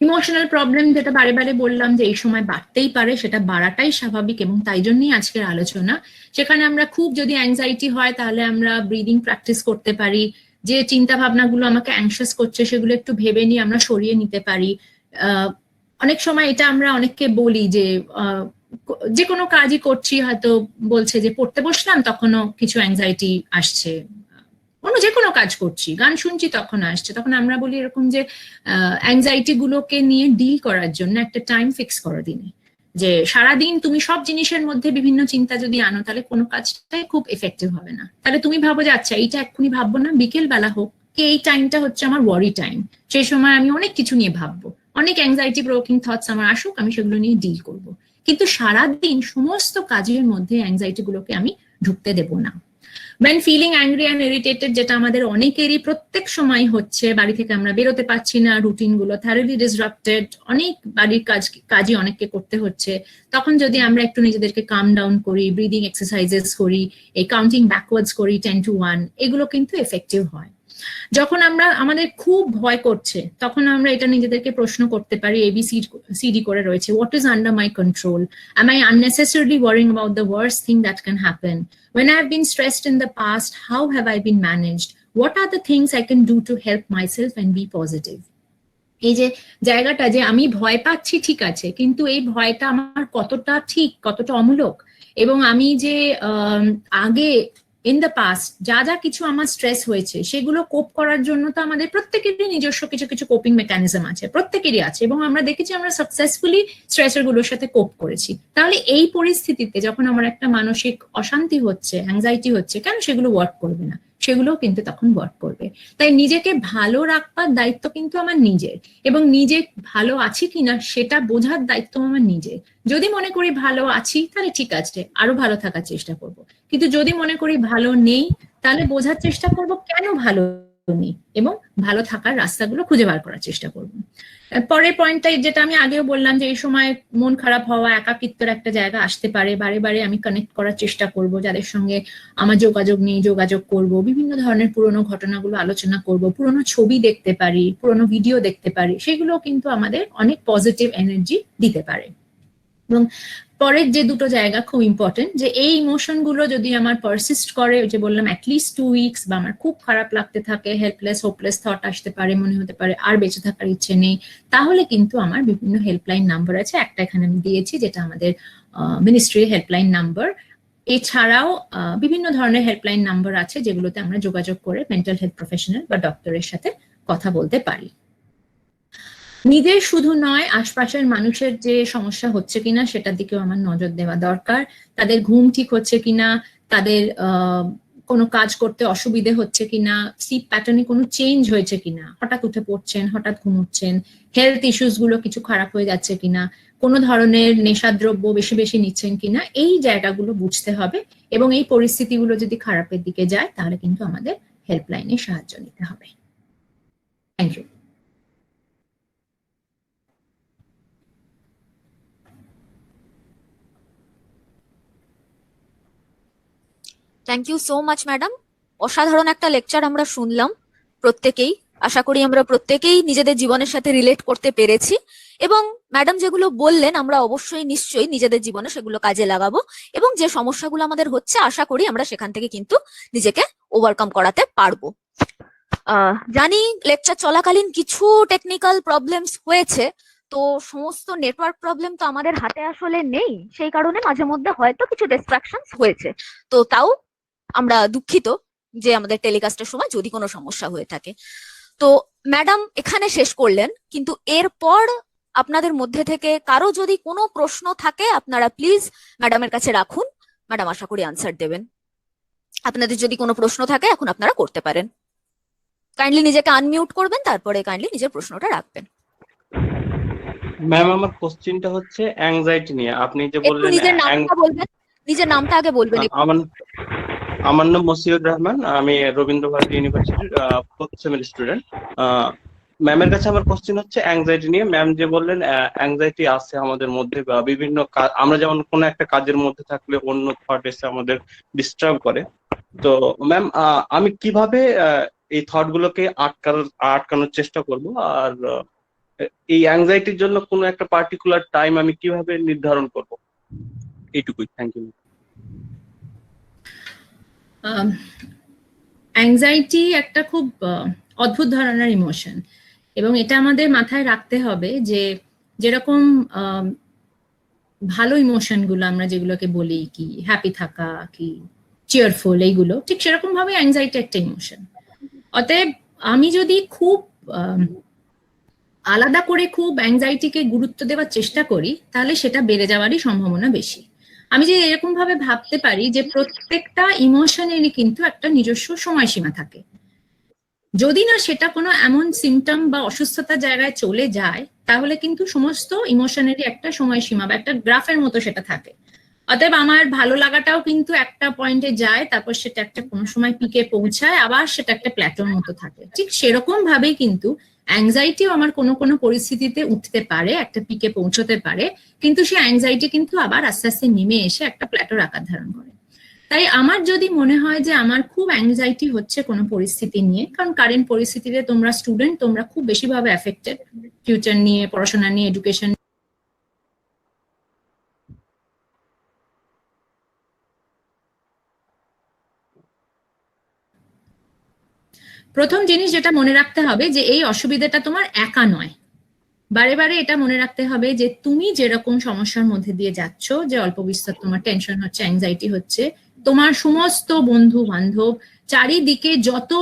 ইমোশনাল প্রবলেম যেটা বারে বারে বললাম যে এই সময় বাড়তেই পারে, সেটা বাড়াটাই স্বাভাবিক, এবং তাই জন্যই আজকের আলোচনা। সেখানে আমরা খুব যদি অ্যাংজাইটি হয় তাহলে আমরা ব্রিদিং প্র্যাকটিস করতে পারি, যে চিন্তা ভাবনাগুলো আমাকে অ্যাংশাস করছে সেগুলো একটু ভেবে নিয়ে আমরা সরিয়ে নিতে পারি। অনেক সময় এটা আমরা অনেককে বলি যে কোনো কাজই করছি, হয়তো বলছে যে পড়তে বসলাম তখনও কিছু অ্যাংজাইটি আসছে, অন্য যে কোনো কাজ করছি, গান শুনছি তখন আসছে, তখন আমরা বলি এরকম যে অ্যাংজাইটি গুলোকে নিয়ে ডিল করার জন্য একটা টাইম ফিক্স করো দিনে, যে সারাদিন তুমি সব জিনিসের মধ্যে বিভিন্ন চিন্তা যদি আনো তাহলে কোনো কাজটাই খুব এফেক্টিভ হবে না। তাহলে তুমি ভাবো যে আচ্ছা এইটা এক্ষুনি ভাববো না, বিকেল বেলা হোক, এই টাইমটা হচ্ছে আমার ওয়ারি টাইম, সেই সময় আমি অনেক কিছু নিয়ে ভাববো, অনেক অ্যাংজাইটি প্রোভোকিং থটস আমার আসুক, আমি সেগুলো নিয়ে ডিল করবো, কিন্তু সারাদিন সমস্ত কাজের মধ্যে অ্যাংজাইটি গুলোকে আমি ঢুকতে দেবো না। when feeling angry and irritated, যেটা আমাদের অনেকেরই প্রত্যেক সময় হচ্ছে, বাড়ি থেকে আমরা বেরোতে পারছি না, রুটিন গুলো thoroughly disrupted, অনেক বাড়ির কাজই অনেককে করতে হচ্ছে, তখন যদি আমরা একটু নিজেদেরকে কাম ডাউন করি, ব্রিদিং এক্সারসাইজেস করি, এই কাউন্টিং ব্যাকওয়ার্ডস করি 10 to 1, এগুলো কিন্তু এফেক্টিভ হয়। যখন আমরা আমাদের খুব ভয় করছে, তখন আমরা এটা নিজেদেরকে প্রশ্ন করতে পারি, ABCD করে রয়েছে, what is under my control, am I unnecessarily worrying about the worst thing that can happen, when I have been stressed in the past, how have I been managed, what are the things I can do to help myself and be positive। এই যে জায়গাটা যে আমি ভয় পাচ্ছি ঠিক আছে, কিন্তু এই ভয়টা আমার কতটা ঠিক, কতটা অমূলক, এবং আমি যে আগে ইন দ্য পাস্ট যা যা কিছু আমার স্ট্রেস হয়েছে সেগুলো কোপ করার জন্য তো আমাদের প্রত্যেকেরই নিজস্ব কিছু কিছু কোপিং মেকানিজম আছে, প্রত্যেকেরই আছে, এবং আমরা দেখেছি আমরা সাকসেসফুলি স্ট্রেসের গুলোর সাথে কোপ করেছি। তাহলে এই পরিস্থিতিতে যখন আমার একটা মানসিক অশান্তি হচ্ছে, অ্যাংজাইটি হচ্ছে, কেন সেগুলো ওয়ার্ক করবে না? সেগুলোও কিন্তু তখন ওয়ার্ক করবে। তাই নিজেকে ভালো রাখবার দায়িত্ব কিন্তু আমার নিজের, এবং নিজে ভালো আছি কিনা সেটা বোঝার দায়িত্ব আমার নিজের। যদি মনে করি ভালো আছি তাহলে ঠিক আছে, আরো ভালো থাকার চেষ্টা করব, কিন্তু যদি মনে করি ভালো নেই তাহলে বোঝার চেষ্টা করব কেন ভালো নেই, এবং ভালো থাকার রাস্তাগুলো খুঁজে বার করার চেষ্টা করব। পরের পয়েন্টটা যেটা আমি আগেও বললাম, যে এই সময় মন খারাপ হওয়া, একাকিত্বের একটা জায়গা আসতে পারে, বারে বারে আমি কানেক্ট করার চেষ্টা করব, যাদের সঙ্গে আমার যোগাযোগ নেই যোগাযোগ করব, বিভিন্ন ধরনের পুরোনো ঘটনাগুলো আলোচনা করব, পুরোনো ছবি দেখতে পারি, পুরোনো ভিডিও দেখতে পারি, সেগুলো কিন্তু আমাদের অনেক পজিটিভ এনার্জি দিতে পারে। এবং পরের যে দুটো জায়গা খুব ইম্পর্টেন্ট, যে এই ইমোশন গুলো যদি আমার পারসিস্ট করে, যে বললাম অ্যাটলিস্ট 2 weeks, বা আমার খুব খারাপ লাগতে থাকে, হেল্পলেস হোপলেস থট আসতে পারে, মনে হতে পারে আর বেঁচে থাকার ইচ্ছে নেই, তাহলে কিন্তু আমার বিভিন্ন হেল্পলাইন নাম্বার আছে। একটা এখানে আমি দিয়েছি, যেটা আমাদের মিনিস্ট্রি হেল্পলাইন নাম্বার। এছাড়াও বিভিন্ন ধরনের হেল্পলাইন নাম্বার আছে যেগুলোতে আমরা যোগাযোগ করে মেন্টাল হেলথ প্রফেশনাল বা ডক্টরের সাথে কথা বলতে পারি। নিজের শুধু নয়, আশপাশের মানুষের যে সমস্যা হচ্ছে কিনা সেটার দিকেও আমার নজর দেওয়া দরকার। তাদের ঘুম ঠিক হচ্ছে কিনা, তাদের কোনো কাজ করতে অসুবিধে হচ্ছে কিনা, স্লিপ প্যাটার্নে কোনো চেঞ্জ হয়েছে কিনা, হঠাৎ উঠে পড়ছেন, হঠাৎ ঘুমোচ্ছেন, হেলথ ইস্যুস গুলো কিছু খারাপ হয়ে যাচ্ছে কিনা, কোনো ধরনের নেশাদ্রব্য বেশি বেশি নিচ্ছেন কিনা, এই জায়গাগুলো বুঝতে হবে। এবং এই পরিস্থিতিগুলো যদি খারাপের দিকে যায় তাহলে কিন্তু আমাদের হেল্পলাইনে সাহায্য নিতে হবে। Thank you. Thank you so much madam. অসাধারণ একটা লেকচার আমরা শুনলাম প্রত্যেকেই। আশা করি আমরা প্রত্যেকেই নিজেদের জীবনের সাথে রিলেট করতে পেরেছি, এবং ম্যাডাম যেগুলো বললেন আমরা অবশ্যই নিশ্চয়ই নিজেদের জীবনে সেগুলো কাজে লাগাবো, এবং যে সমস্যাগুলো আমাদের হচ্ছে আশা করি আমরা সেখান থেকে কিন্তু নিজেকে ওভারকাম করাতে পারবো। জানি লেকচার চলাকালীন কিছু টেকনিক্যাল প্রবলেমস হয়েছে, তো সমস্ত নেটওয়ার্ক প্রবলেম তো আমাদের হাতে আসলে নেই, সেই কারণে মাঝে মধ্যে হয়তো কিছু ডিস্ট্রাকশনস হয়েছে। তো তাও আমরা দুঃখিত যে আমাদের টেলিকাস্টের সময় যদি কোনো সমস্যা হয়ে থাকে। তো ম্যাডাম এখানে শেষ করলেন, কিন্তু এরপর আপনাদের মধ্যে থেকে কারো যদি কোনো প্রশ্ন থাকে আপনারা প্লিজ ম্যাডামের কাছে রাখুন, ম্যাডাম আশা করি আনসার দেবেন। আপনাদের যদি কোনো প্রশ্ন থাকে এখন আপনারা করতে পারেন। কাইন্ডলি নিজেকে আনমিউট করবেন, তারপরে কাইন্ডলি নিজের প্রশ্নটা রাখবেন। ম্যাম, আমার কোশ্চেনটা হচ্ছে অ্যাংজাইটি নিয়ে। আপনি যে একটু বললেন নিজের নামটা বলবেন, নিজের নামটা আগে বলবেন। আমার নাম মসিউর রহমান, আমি রবীন্দ্র ভারতী ইউনিভার্সিটির 4th সেমের স্টুডেন্ট। ম্যামের কাছে আমার কোশ্চেন হচ্ছে অ্যাংজাইটি নিয়ে। ম্যাম যে বললেন অ্যাংজাইটি আছে আমাদের মধ্যে, বা বিভিন্ন আমরা যেমন কোনো একটা কাজের মধ্যে থাকলে অন্য থট এসে আমাদের ডিস্টার্ব করে। তো ম্যাম, আমি কিভাবে এই থট গুলোকে আটকানোর চেষ্টা করব, আর এই অ্যাংজাইটির জন্য কোনো একটা পার্টিকুলার টাইম আমি কিভাবে নির্ধারণ করব, এইটুকুই। Thank you. অ্যাংজাইটি একটা খুব অদ্ভুত ধরনের ইমোশন, এবং এটা আমাদের মাথায় রাখতে হবে যে যেরকম ভালো ইমোশন গুলো আমরা যেগুলোকে বলি কি হ্যাপি থাকা, কি চিয়ারফুল, এইগুলো ঠিক সেরকম ভাবে অ্যাংজাইটি একটা ইমোশন। অতএব আমি যদি খুব আলাদা করে খুব অ্যাংজাইটিকে গুরুত্ব দেওয়ার চেষ্টা করি তাহলে সেটা বেড়ে যাওয়ারই সম্ভাবনা বেশি। আমি যে এরকম ভাবে ভাবতে পারি যে প্রত্যেকটা ইমোশনেরই কিন্তু একটা নিজস্ব সময়সীমা থাকে, যদি না সেটা কোনো এমন সিমটম বা অসুস্থতার জায়গায় চলে যায় তাহলে কিন্তু সমস্ত ইমোশনেরই একটা সময়সীমা বা একটা গ্রাফের মতো সেটা থাকে। অতএব আমার ভালো লাগাটাও কিন্তু একটা পয়েন্টে যায়, তারপর সেটা একটা কোনো সময় পিকে পৌঁছায়, আবার সেটা একটা প্ল্যাটোর মতো থাকে। ঠিক সেরকম ভাবেই কিন্তু অ্যাংজাইটিও আমার কোনো কোনো পরিস্থিতিতে উঠতে পারে, একটা পিকে পৌঁছতে পারে, কিন্তু সেই অ্যাংজাইটি কিন্তু আবার আস্তে আস্তে নেমে এসে একটা প্ল্যাটোর আকার ধারণ করে। তাই আমার যদি মনে হয় যে আমার খুব অ্যাংজাইটি হচ্ছে কোনো পরিস্থিতি নিয়ে, কারণ কারেন্ট পরিস্থিতিতে তোমরা স্টুডেন্ট, তোমরা খুব বেশিভাবে এফেক্টেড ফিউচার নিয়ে, পড়াশোনা নিয়ে, এডুকেশন। প্রথম জিনিস যেটা মনে রাখতে হবে যে এই অসুবিধাটা তোমার একা নয়। বারে বারে এটা মনে রাখতে হবে যে তুমি যেরকম সমস্যার মধ্যে দিয়ে যাচ্ছ, যে অল্প বিস্তর তোমার টেনশন হচ্ছে, অ্যাংজাইটি হচ্ছে, তোমার সমস্ত বন্ধু বান্ধব, চারিদিকে যত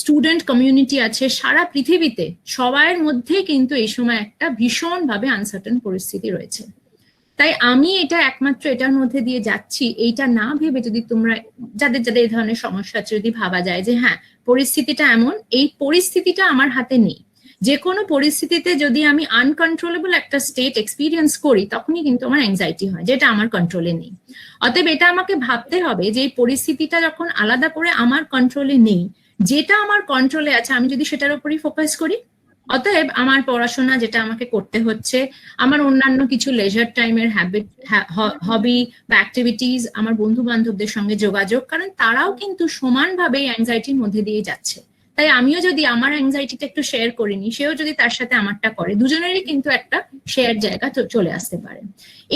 স্টুডেন্ট কমিউনিটি আছে সারা পৃথিবীতে, সবার মধ্যে কিন্তু এই সময় একটা ভীষণভাবে আনসার্টেন পরিস্থিতি রয়েছে। তাই আমি এটা একমাত্র এটার মধ্যে দিয়ে যাচ্ছি এইটা না ভেবে, যদি তোমরা যাদের যাদের এই ধরনের সমস্যা আছে, যদি ভাবা যায় যে হ্যাঁ পরিস্থিতিটা এমন, এই পরিস্থিতিটা আমার হাতে নেই, যে কোনো পরিস্থিতিতে যদি আমি আনকন্ট্রোলেবল একটা স্টেট এক্সপিরিয়েন্স করি তখনই কিন্তু আমার অ্যাংজাইটি হয়, যেটা আমার কন্ট্রোলে নেই। অতএব এটা আমাকে ভাবতে হবে যে এই পরিস্থিতিটা যখন আলাদা করে আমার কন্ট্রোলে নেই, যেটা আমার কন্ট্রোলে আছে আমি যদি সেটার উপরই ফোকাস করি, অতএব আমার পড়াশোনা যেটা আমাকে করতে হচ্ছে, আমার অন্যান্য কিছু লেজার টাইমের হ্যাবিট, হবি বা অ্যাক্টিভিটিস, আমার বন্ধু বান্ধবদের সঙ্গে যোগাযোগ, কারণ তারাও কিন্তু সমানভাবে অ্যাংজাইটির মধ্যে দিয়ে যাচ্ছে। তাই আমিও যদি আমার অ্যাংজাইটিটা একটু শেয়ার করিনি, সেও যদি তার সাথে আমারটা করে, দুজনেরই কিন্তু একটা শেয়ার জায়গা চলে আসতে পারে।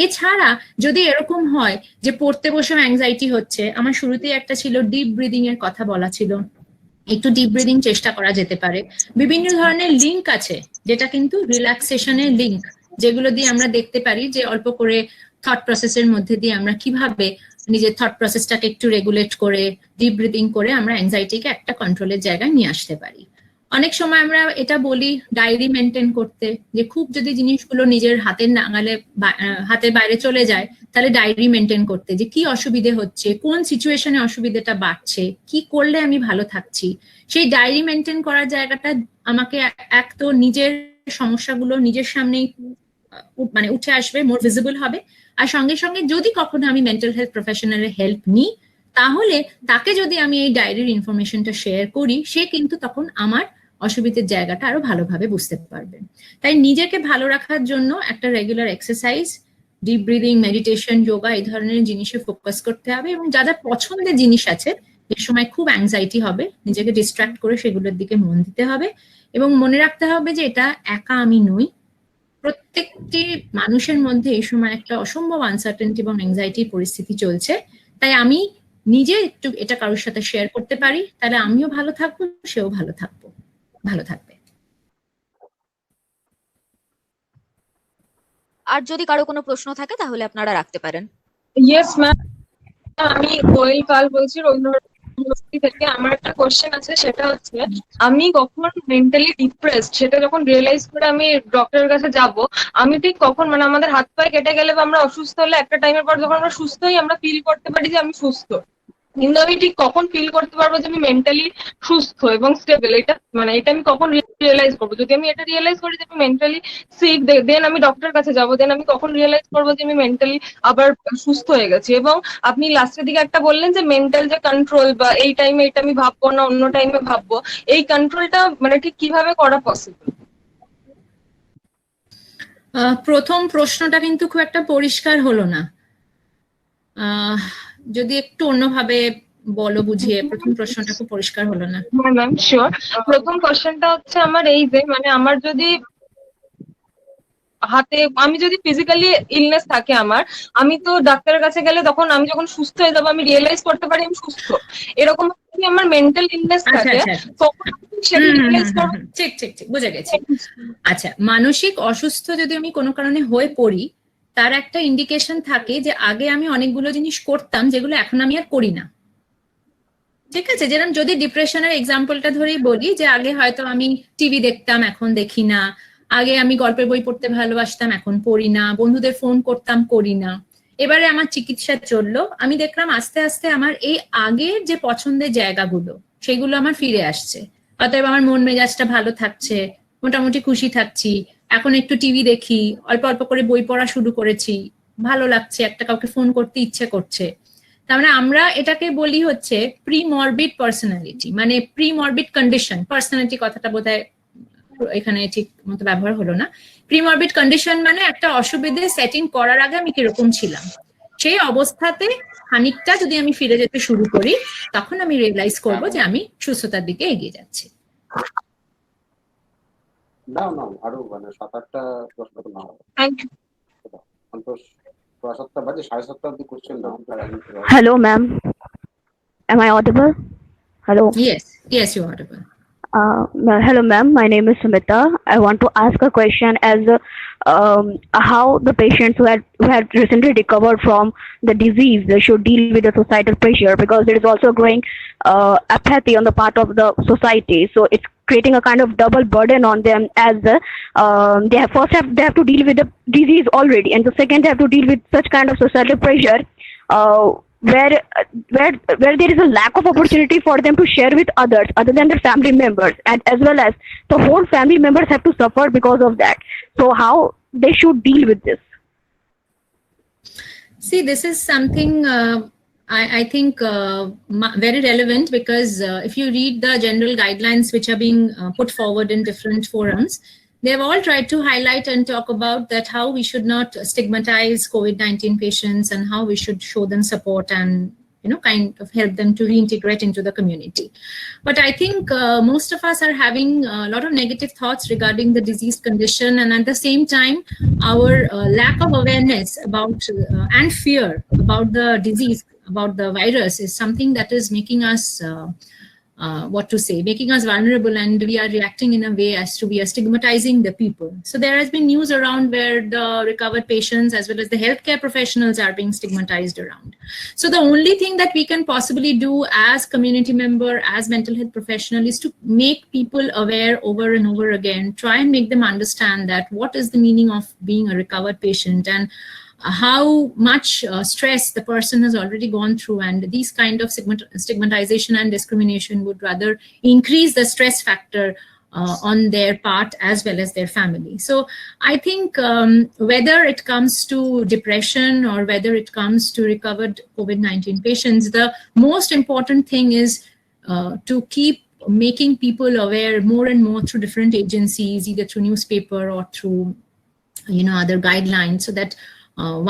এছাড়া যদি এরকম হয় যে পড়তে বসে অ্যাংজাইটি হচ্ছে, আমার শুরুতেই একটা ছিল ডিপ ব্রিদিং এর কথা বলা ছিল, একটু ডিপ ব্রিদিং চেষ্টা করা যেতে পারে। বিভিন্ন ধরনের লিঙ্ক আছে যেটা কিন্তু রিল্যাক্সেশনের লিঙ্ক, যেগুলো দিয়ে আমরা দেখতে পারি যে অল্প করে থট প্রসেসের মধ্যে দিয়ে আমরা কিভাবে নিজের থট প্রসেসটাকে একটু রেগুলেট করে, ডিপ ব্রিদিং করে আমরা অ্যাংজাইটিকে একটা কন্ট্রোলের জায়গায় নিয়ে আসতে পারি। অনেক সময় আমরা এটা বলি ডায়েরি মেনটেন করতে, যে খুব যদি জিনিসগুলো নিজের হাতের নাগালে, হাতের বাইরে চলে যায়, তাহলে ডায়েরি মেনটেন করতে, যে কি অসুবিধে হচ্ছে, কোন সিচুয়েশনে অসুবিধাটা বাড়ছে, কি করলে আমি ভালো থাকছি। সেই ডায়েরি মেনটেন করার জায়গাটা আমাকে এক তো নিজের সমস্যাগুলো নিজের সামনেই মানে উঠে আসবে, মোর ভিজিবল হবে, আর সঙ্গে সঙ্গে যদি কখনো আমি মেন্টাল হেলথ প্রফেশনালের হেল্প নিই, তাহলে তাকে যদি আমি এই ডায়েরির ইনফরমেশনটা শেয়ার করি, সে কিন্তু তখন আমার অসুবিধার জায়গাটা আরো ভালোভাবে বুঝতে পারবে। তাই নিজেকে ভালো রাখার জন্য একটা regular exercise, deep breathing, meditation, yoga, এই ধরনের জিনিসে ফোকাস করতে হবে। এবং যা যা পছন্দের জিনিস আছে, যে সময় খুব অ্যাংজাইটি হবে, নিজেকে ডিস্ট্রাক্ট করে সেগুলোর দিকে মন দিতে হবে। এবং মনে রাখতে হবে যে এটা একা আমি নই, প্রত্যেকটি মানুষের মধ্যে এই সময় একটা অসম্ভব আনসার্টেনটি এবং অ্যাংজাইটির পরিস্থিতি চলছে। তাই আমি নিজে একটু এটা কারোর সাথে শেয়ার করতে পারি, তাহলে আমিও ভালো থাকবো, সেও ভালো থাকবে। আর যদি কারো কোনো প্রশ্ন থাকে তাহলে আপনারা রাখতে পারেন। ইয়েস ম্যাম, আমি কোয়েল পাল বলছি রবীন্দ্রনাথ ইউনিভার্সিটি থেকে। আমার একটা কোশ্চেন আছে, সেটা হচ্ছে আমি কখন মেন্টালি ডিপ্রেসড সেটা যখন রিয়েলাইজ করে আমি ডক্টরের কাছে যাব, আমি ঠিক কখন, মানে আমাদের হাত পায়ে কেটে গেলে বা আমরা অসুস্থ হলে একটা টাইমের পর যখন আমরা সুস্থ হই আমরা ফিল করতে পারি যে আমি সুস্থ, কিন্তু আমি ঠিক কখন ফিল করতে পারবো যে আমি মেন্টালি সুস্থ এবং স্টেবল, এটা মানে এটা আমি কখন রিয়েলাইজ করবো? যদি আমি এটা রিয়েলাইজ করি যে আমি মেন্টালি সিক, দেন আমি ডক্টরের কাছে যাবো, দেন আমি কখন রিয়েলাইজ করবো যে আমি মেন্টালি আবার সুস্থ হয়ে গেছি? এবং আপনি লাস্টের দিকে একটা বললেন যে মেন্টাল যে কন্ট্রোল, বা এই টাইমে এটা আমি ভাববো না অন্য টাইমে ভাববো, এই কন্ট্রোলটা মানে ঠিক কিভাবে করা পসিবল? প্রথম প্রশ্নটা কিন্তু খুব একটা পরিষ্কার হলো না, যদি একটু অন্যভাবে বলো বুঝিয়ে। প্রথম প্রশ্নটা খুব পরিষ্কার হলো না। হ্যাঁ ম্যাম, শিওর। প্রথম কোশ্চেনটা হচ্ছে আমার এই যে, মানে আমার যদি হাতে, আমি যদি ফিজিক্যালি ইলনেস থাকে আমার, আমি তো ডাক্তারের কাছে গেলে তখন আমি যখন সুস্থ হয়ে যাবো আমি রিয়েলাইজ করতে পারি আমি সুস্থ, এরকম যদি আমার মেন্টাল ইলনেস থাকে তখন সেটা রিয়েলাইজ করবো। ঠিক বুঝে গেছি। আচ্ছা, মানসিক অসুস্থ যদি আমি কোনো কারণে হয়ে পড়ি, তার একটা ইন্ডিকেশন থাকে যে আগে আমি অনেকগুলো জিনিস করতাম যেগুলো এখন আমি আর করি না। ঠিক আছে, যেরকম যদি ডিপ্রেশনের এক্সাম্পলটা ধরেই বলি, যে আগে হয়তো আমি টিভি দেখতাম, এখন দেখি না। আগে আমি গল্পের বই পড়তে ভালোবাসতাম, এখন পড়ি না। বন্ধুদের ফোন করতাম, করি না। এবারে আমার চিকিৎসা চললো, আমি দেখলাম আস্তে আস্তে আমার এই আগের যে পছন্দের জায়গাগুলো সেগুলো আমার ফিরে আসছে। অতএব আমার মন মেজাজটা ভালো থাকছে, মোটামুটি খুশি থাকছি। এখন একটু টিভি দেখি, অল্প অল্প করে বই পড়া শুরু করেছি, ভালো লাগছে, একটা কাউকে ফোন করতে ইচ্ছে করছে। তার মানে আমরা এটাকে বলি হচ্ছে প্রিমরবিড পার্সোনালিটি, মানে প্রিমরবিড কন্ডিশন। পার্সোনালিটি কথাটা বোধহয় এখানে ঠিক মতো ব্যবহার হলো না। প্রিমরবিড কন্ডিশন মানে একটা অসুবিধে সেটিং করার আগে আমি কিরকম ছিলাম, সেই অবস্থাতে খানিকটা যদি আমি ফিরে যেতে শুরু করি, তখন আমি রিয়েলাইজ করব যে আমি সুস্থতার দিকে এগিয়ে যাচ্ছি। না আরো মানে 7-8টা প্রশ্ন তো না হবে। Thank you. সন্তোষ 7:30 বাজে, 7:30 অব্দি কোশ্চেন দাও। Hello, ma'am. Am I audible? Hello. Yes, you are audible. Hello, ma'am. My name is Sumita. I want to ask a question as how the patients who had recently recovered from the disease should deal with the societal pressure, because there is also growing apathy on the part of the society. So it's creating a kind of double burden on them, as they have to deal with the disease already, and the second they have to deal with such kind of societal pressure. Where there is a lack of opportunity for them to share with others other than their family members, and as well as the whole family members have to suffer because of that. So how they should deal with this? See, this is something I think very relevant, because if you read the general guidelines which are being put forward in different forums, they have all tried to highlight and talk about that how we should not stigmatize COVID-19 patients and how we should show them support and kind of help them to reintegrate into the community. But I think most of us are having a lot of negative thoughts regarding the disease condition, and at the same time, our lack of awareness about and fear about the disease, about the virus, is something that is making us making us vulnerable, and we are reacting in a way as to we are stigmatizing the people. So there has been news around where the recovered patients as well as the healthcare professionals are being stigmatized around. So the only thing that we can possibly do as community member, as mental health professional, is to make people aware over and over again, try and make them understand that what is the meaning of being a recovered patient, and how much stress the person has already gone through, and these kind of stigmatization and discrimination would rather increase the stress factor on their part as well as their family. So I think whether it comes to depression or whether it comes to recovered COVID-19 patients, the most important thing is to keep making people aware more and more through different agencies, either through newspaper or through other guidelines, so that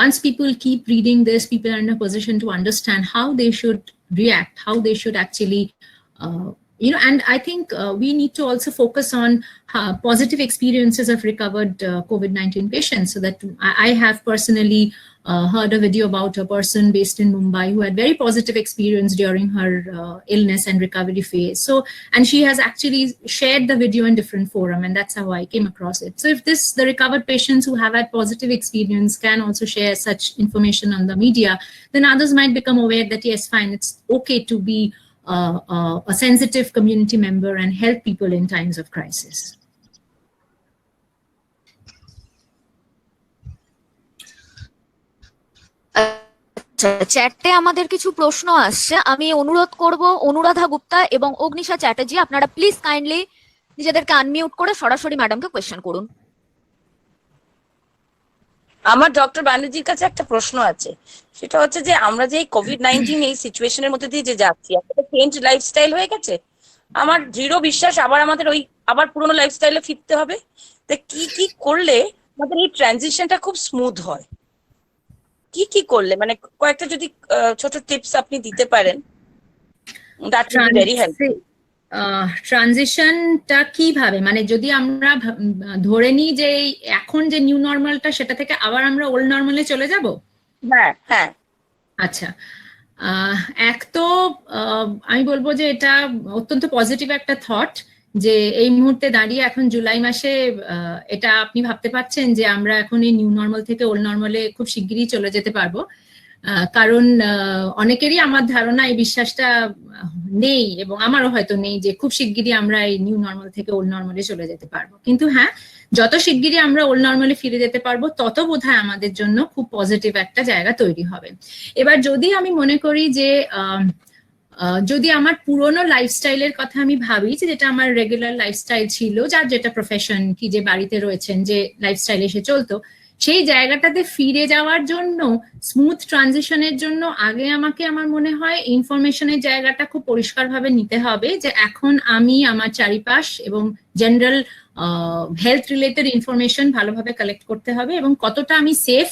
once people keep reading this, people are in a position to understand how they should react, how they should actually, and I think we need to also focus on positive experiences of recovered COVID-19 patients. So that I have personally heard a video about a person based in Mumbai who had very positive experience during her illness and recovery phase. So, and she has actually shared the video in different forum, and that's how I came across it. So if the recovered patients who have had positive experience can also share such information on the media, then others might become aware that yes, fine, it's okay to be a sensitive community member and help people in times of crisis. চ্যাটে আমাদের কিছু প্রশ্ন আসছে, আমি অনুরোধ করব অনুরাধা গুপ্তা এবং অগ্নিশা চ্যাটার্জি, আপনারা please kindly নিজেদেরকে আনমিউট করে সরাসরি ম্যাডামকে কোয়েশ্চেন করুন। আমার ডক্টর ব্যানার্জির কাছে একটা প্রশ্ন আছে, সেটা হচ্ছে যে আমরা যে কোভিড-19 এই সিচুয়েশনের মধ্যে দিয়ে যে যাচ্ছি, একটা চেঞ্জ লাইফস্টাইল হয়ে গেছে। আমার দৃঢ় বিশ্বাস আমাদের আবার পুরোনো লাইফস্টাইলে ফিরতে হবে। তো কি করলে আমাদের এই ট্রানজিশনটা খুব স্মুথ হয়, কি করলে, মানে কয়েকটা যদি ছোট টিপস আপনি দিতে পারেন, that will be very helpful. ট্রানজিশনটা কিভাবে, মানে যদি আমরা ধরে নিই যে এখন যে নিউ নর্মালটা, সেটা থেকে আবার আমরা ওল্ড নর্মালে চলে যাব? হ্যাঁ। আচ্ছা, এক তো আমি বলবো যে এটা অত্যন্ত পজিটিভ একটা থট, যে এই মুহূর্তে দাঁড়িয়ে এখন জুলাই মাসে এটা আপনি ভাবতে পারছেন যে আমরা এখন এই নিউ নর্মাল থেকে ওল্ড নর্মালে খুব শিগগিরই চলে যেতে পারবো। কারণ অনেকেরই আমার ধারণা, এই বিশ্বাসটা নেই এবং আমারও হয়তো নেই, যে খুব শিগগিরই আমরা এই নিউ নর্মাল থেকে ওল্ড নর্মালে চলে যেতে পারবো। কিন্তু হ্যাঁ, যত শিগগিরই আমরা ওল্ড নর্মালে ফিরে যেতে পারবো, তত বোধহয় আমাদের জন্য খুব পজিটিভ একটা জায়গা তৈরি হবে। এবার যদি আমি মনে করি যে যদি আমার পুরোনো লাইফস্টাইলের কথা আমি ভাবি, যেটা আমার রেগুলার লাইফস্টাইল ছিল, যার যেটা প্রফেশন, কি যে বাড়িতে রয়েছেন যে লাইফস্টাইল এসে চলতো, সেই জায়গাটাতে ফিরে যাওয়ার জন্য, স্মুথ ট্রানজিশনের জন্য আগে আমাকে আমার মনে হয় ইনফরমেশনের জায়গাটা খুব পরিষ্কারভাবে নিতে হবে যে এখন আমি আমার চারিপাশ এবং জেনারেল হেলথ রিলেটেড ইনফরমেশন ভালোভাবে কালেক্ট করতে হবে এবং কতটা আমি সেফ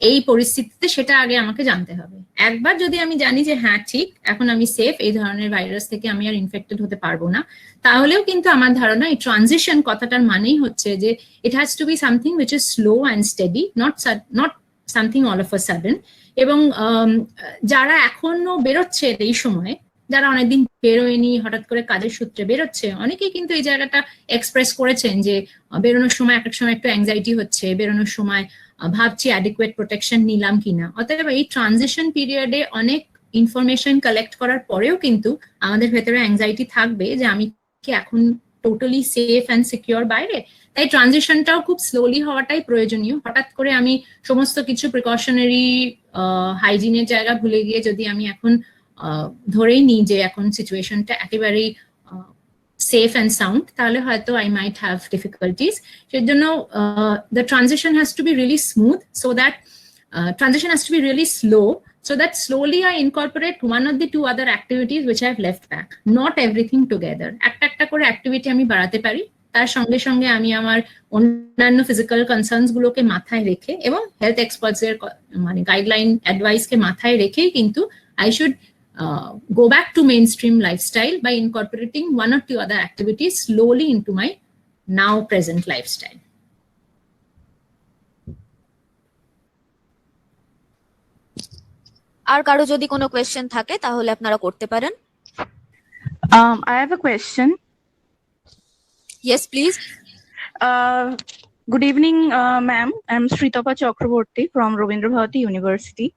এই পরিস্থিতিতে সেটা আগে আমাকে জানতে হবে। একবার যদি আমি জানি যে হ্যাঁ ঠিক এখন আমি সেফ, এই ধরনের ভাইরাস থেকে আমি আর ইনফেক্টেড হতে পারবো না, তাহলেও কিন্তু আমার ধারণা এই ট্রানজিশন কথাটার মানেই হচ্ছে যে it has to be something which is slow and steady, not something all of a sudden. এবং যারা এখনো বেরোচ্ছে এই সময়, যারা অনেকদিন বেরোয়নি, হঠাৎ করে কাজের সূত্রে বেরোচ্ছে, অনেকেই কিন্তু এই জায়গাটা এক্সপ্রেস করেছেন যে বেরোনোর সময় এক সময় একটু অ্যাংজাইটি হচ্ছে, বেরোনোর সময় ভাবছি অ্যাডিকুয়েট প্রোটেকশন নিলাম কিনা। অতএব এই ট্রানজিশন পিরিয়ডে অনেক ইনফরমেশন কালেক্ট করার পরেও কিন্তু আমাদের ভেতরে অ্যাংজাইটি থাকবে যে আমি কি এখন টোটালি সেফ অ্যান্ড সিকিউর বাইরে। তাই ট্রানজিশনটাও খুব স্লোলি হওয়াটাই প্রয়োজনীয়। হঠাৎ করে আমি সমস্ত কিছু প্রিকশনারি হাইজিনের জায়গা ভুলে গিয়ে যদি আমি এখন ধরেই নিই যে এখন সিচুয়েশনটা একেবারেই সেফ অ্যান্ড সাউন্ড, তাহলে হয়তো আই মাইট হ্যাভ ডিফিকাল্টিস। সেজন্য the transition has to be really smooth, so that transition has to be really slow, so that slowly I incorporate one or the two other activities which I have left back, not everything together. একটা করে activity আমি বাড়াতে পারি, তার সঙ্গে সঙ্গে আমি আমার অন্যান্য ফিজিক্যাল কনসার্নস গুলোকে মাথায় রেখে এবং হেলথ এক্সপার্টস এর মানে গাইডলাইন অ্যাডভাইস কে মাথায় রেখেই কিন্তু I should go back to mainstream lifestyle by incorporating one or two other activities slowly into my now present lifestyle. আর কারো যদি কোনো কোয়েশ্চেন থাকে তাহলে আপনারা করতে পারেন। I have a question. Yes, please. Good evening, ma'am. I'm Sritapa Chakraborty from Rabindra Bharati University.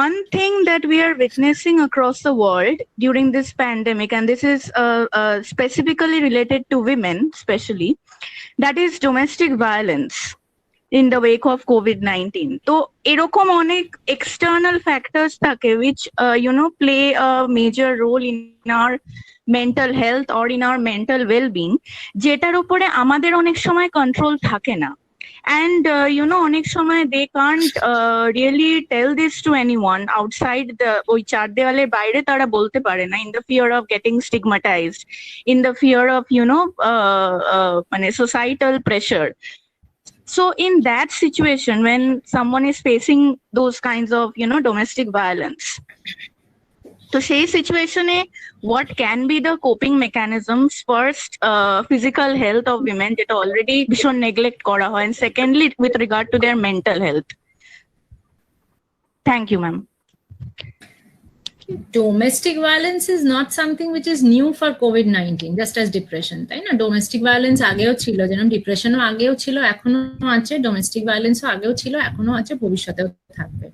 One thing that we are witnessing across the world during this pandemic, and this is specifically related to women especially, that is domestic violence in the wake of COVID-19. So erokom onek external factors thake which play a major role in our mental health or in our mental well-being, jetar upore amader onek shomoy control thake na, and onek shomoy they can't really tell this to anyone outside the oi char dewaler baire, tara bolte pare na, in the fear of getting stigmatized, in the fear of mane societal pressure. So in that situation, when someone is facing those kinds of, domestic violence, so say situation, what can be the coping mechanisms? First, physical health of women that already bishon neglect kora hoy, and secondly, with regard to their mental health. Thank you, ma'am. Domestic violence is not something which is new for COVID-19, just as depression, তাই না? Domestic violence আগেও ছিল, যেমন ডিপ্রেশনও আগেও ছিল, এখনো আছে, domestic ভায়োলেন্সও আগেও ছিল, এখনো আছে, ভবিষ্যতেও থাকবে।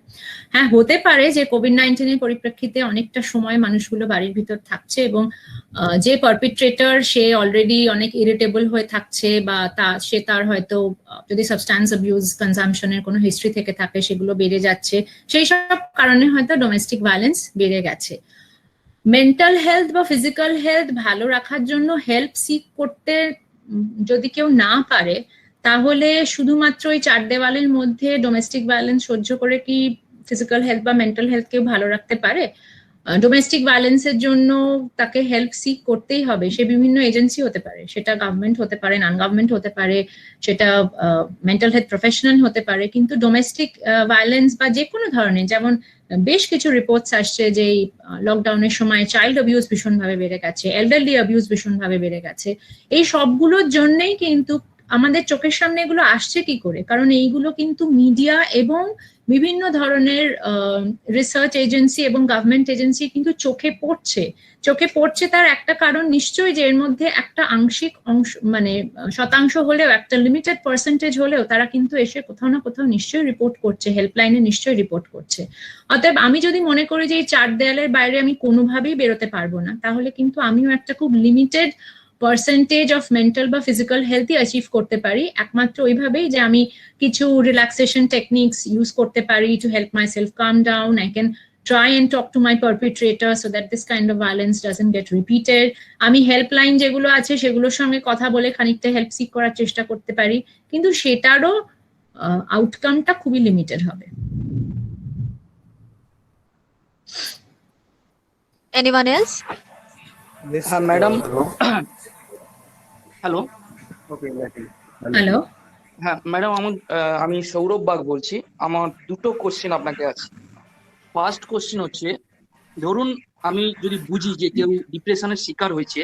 হ্যাঁ, হতে পারে যে COVID-19 এর পরিপ্রেক্ষিতে অনেকটা সময় মানুষগুলো বাড়ির ভিতর থাকছে এবং যে পারপিট্রেটর সে অলরেডি অনেক ইরিটেবল হয়ে থাকছে, বা সে তার হয়তো যদি সাবস্ট্যান্স অ্যাবিউজ কনজাম্পশনের কোনো হিস্ট্রি থেকে থাকে সেগুলো বেড়ে যাচ্ছে, সেই সব কারণে হয়তো ডোমেস্টিক ভায়োলেন্স বেড়ে গেছে। মেন্টাল হেলথ বা ফিজিক্যাল হেলথ ভালো রাখার জন্য হেল্প সিক করতে যদি কেউ না পারে, তাহলে শুধুমাত্র ওই চার দেওয়ালের মধ্যে ডোমেস্টিক ভায়োলেন্স সহ্য করে কি ফিজিক্যাল হেলথ বা মেন্টাল হেলথ কেউ ভালো রাখতে পারে? ডোমেস্টিক ভায়োলেন্সের জন্য তাকে হেল্প সিক করতেই হবে। সে বিভিন্ন এজেন্সি হতে পারে, সেটা গভর্নমেন্ট হতে পারে, নন গভর্নমেন্ট হতে পারে, সেটা মেন্টাল হেলথ প্রফেশনাল হতে পারে, কিন্তু ডোমেস্টিক ভায়োলেন্স বা যে কোনো ধরনের, যেমন বেশ কিছু রিপোর্টস আসছে যে লকডাউনের সময় চাইল্ড অ্যাবিউজ ভীষণভাবে বেড়ে গেছে, এল্ডারলি অ্যাবিউজ ভীষণভাবে বেড়ে গেছে। এই সবগুলোর জন্যই কিন্তু আমাদের চোখের সামনে এগুলো আসছে কি করে, কারণ এইগুলো কিন্তু মিডিয়া এবং বিভিন্ন ধরনের রিসার্চ এজেন্সি এবং গভর্নমেন্ট এজেন্সি কিন্তু চোখে পড়ছে। তার একটা কারণ নিশ্চয়ই যে এর মধ্যে একটা আংশিক অংশ, মানে শতাংশ হলেও, একটা লিমিটেড পার্সেন্টেজ হলেও তারা কিন্তু এসে কোথাও না কোথাও নিশ্চয়ই রিপোর্ট করছে, হেল্পলাইনে নিশ্চয়ই রিপোর্ট করছে। অতএব আমি যদি মনে করি যে এই চার দেয়ালের বাইরে আমি কোনোভাবেই বেরোতে পারবো না, তাহলে কিন্তু আমিও একটা খুব লিমিটেড পার্সেন্টেজ অফ মেন্টাল বা ফিজিক্যাল হেলথই অ্যাচিভ করতে পারি, একমাত্র ওইভাবেই যে আমি কিছু রিল্যাক্সেশন টেকনিক্স ইউজ করতে পারি to help myself calm down. I can try and talk to my perpetrator so that this kind of violence doesn't get repeated. আমি হেল্পলাইন যেগুলো আছে সেগুলোর সঙ্গে কথা বলে খানিকটা হেল্প সিক করার চেষ্টা করতে পারি, কিন্তু সেটারও আউটকামটা খুবই লিমিটেড হবে। Anyone else? হ্যাঁ ম্যাডাম, হ্যালো। হ্যালো, হ্যাঁ ম্যাডাম, আমি সৌরভ বাগ বলছি। আমার দুটো কোশ্চেন আপনাকে আছে। ফার্স্ট কোশ্চেন হচ্ছে, ধরুন আমি যদি বুঝি যে কেউ ডিপ্রেশনের শিকার হয়েছে,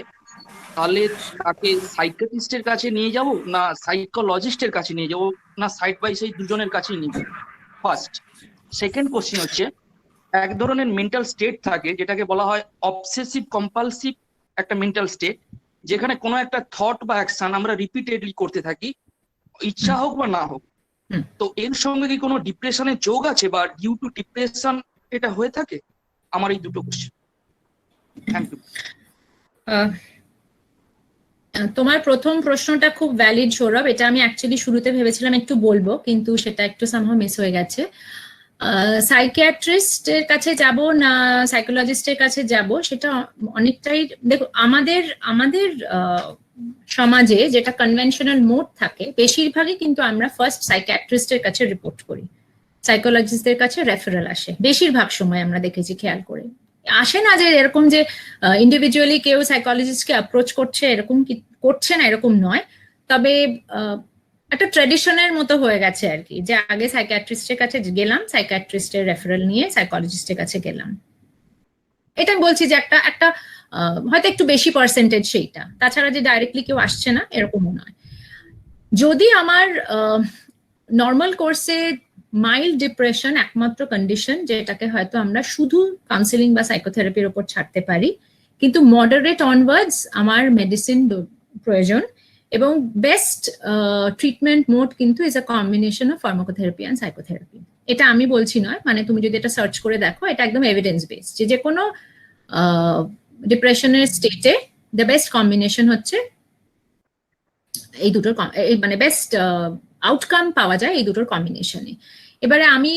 তাহলে তাকে সাইকিয়াট্রিস্টের কাছে নিয়ে যাব না সাইকোলজিস্টের কাছে নিয়ে যাব না সাইড বাই সাইড দুজনের কাছেই নিয়ে যাব? ফার্স্ট। সেকেন্ড কোশ্চেন হচ্ছে, এক ধরনের মেন্টাল স্টেট থাকে যেটাকে বলা হয় অবসেসিভ কম্পালসিভ একটা মেন্টাল স্টেট, যেখানে কোনো একটা থট বা অ্যাকশন আমরা রিপিটেডলি করতে থাকি, ইচ্ছা হোক বা না হোক। তো এর সঙ্গে কি কোনো ডিপ্রেশনের যোগ আছে বা ডিউ টু ডিপ্রেশন এটা হয়ে থাকে? আমার এই দুটো কোশ্চেন। Thank you. তোমার প্রথম প্রশ্নটা খুব ভ্যালিড সৌরভ, এটা আমি অ্যাকচুয়ালি শুরুতে ভেবেছিলাম একটু বলবো, কিন্তু সেটা একটু সামহাউ মিস হয়ে গেছে। সাইকিয়াট্রিস্টের কাছে যাব না সাইকোলজিস্টের কাছে যাব, সেটা অনেকটাই, দেখো আমাদের সমাজে যেটা কনভেনশনাল মোড থাকে, বেশিরভাগই কিন্তু আমরা ফার্স্ট সাইকিয়াট্রিস্টের কাছে রিপোর্ট করি, সাইকোলজিস্টদের কাছে রেফারেল আসে বেশিরভাগ সময়, আমরা দেখেছি খেয়াল করে। আসে না যে এরকম যে ইন্ডিভিজুয়ালি কেউ সাইকোলজিস্টকে অ্যাপ্রোচ করছে, এরকম করছে না এরকম নয়, তবে একটা ট্র্যাডিশনের মতো হয়ে গেছে আর কি, যে আগে সাইকিয়াট্রিস্টের কাছে গেলাম, সাইকিয়াট্রিস্টের রেফারেল নিয়ে সাইকোলজিস্টের কাছে গেলাম। এটা বলছি যে একটা হয়তো একটু বেশি পার্সেন্টেজ সেইটা, তাছাড়া যে ডাইরেক্টলি কেউ আসছে না এরকমও নয়। যদি আমার নর্মাল কোর্সে মাইল্ড ডিপ্রেশন একমাত্র কন্ডিশন যেটাকে হয়তো আমরা শুধু কাউন্সিলিং বা সাইকোথেরাপির উপর ছাড়তে পারি, কিন্তু মডারেট অনওয়ার্ডস আমার মেডিসিন প্রয়োজন, এবং বেস্ট ট্রিটমেন্ট মোড কিন্তু is a combination of pharmacotherapy and psychotherapy. এটা আমি বলছি নয়, মানে তুমি যদি এটা সার্চ করে দেখো, এটা একদম এভিডেন্স বেসড, যে কোনো ডিপ্রেশনের স্টেটে দ্য বেস্ট কম্বিনেশন হচ্ছে এই দুটোর, মানে বেস্ট আউটকাম পাওয়া যায় এই দুটোর কম্বিনেশনে। এবারে আমি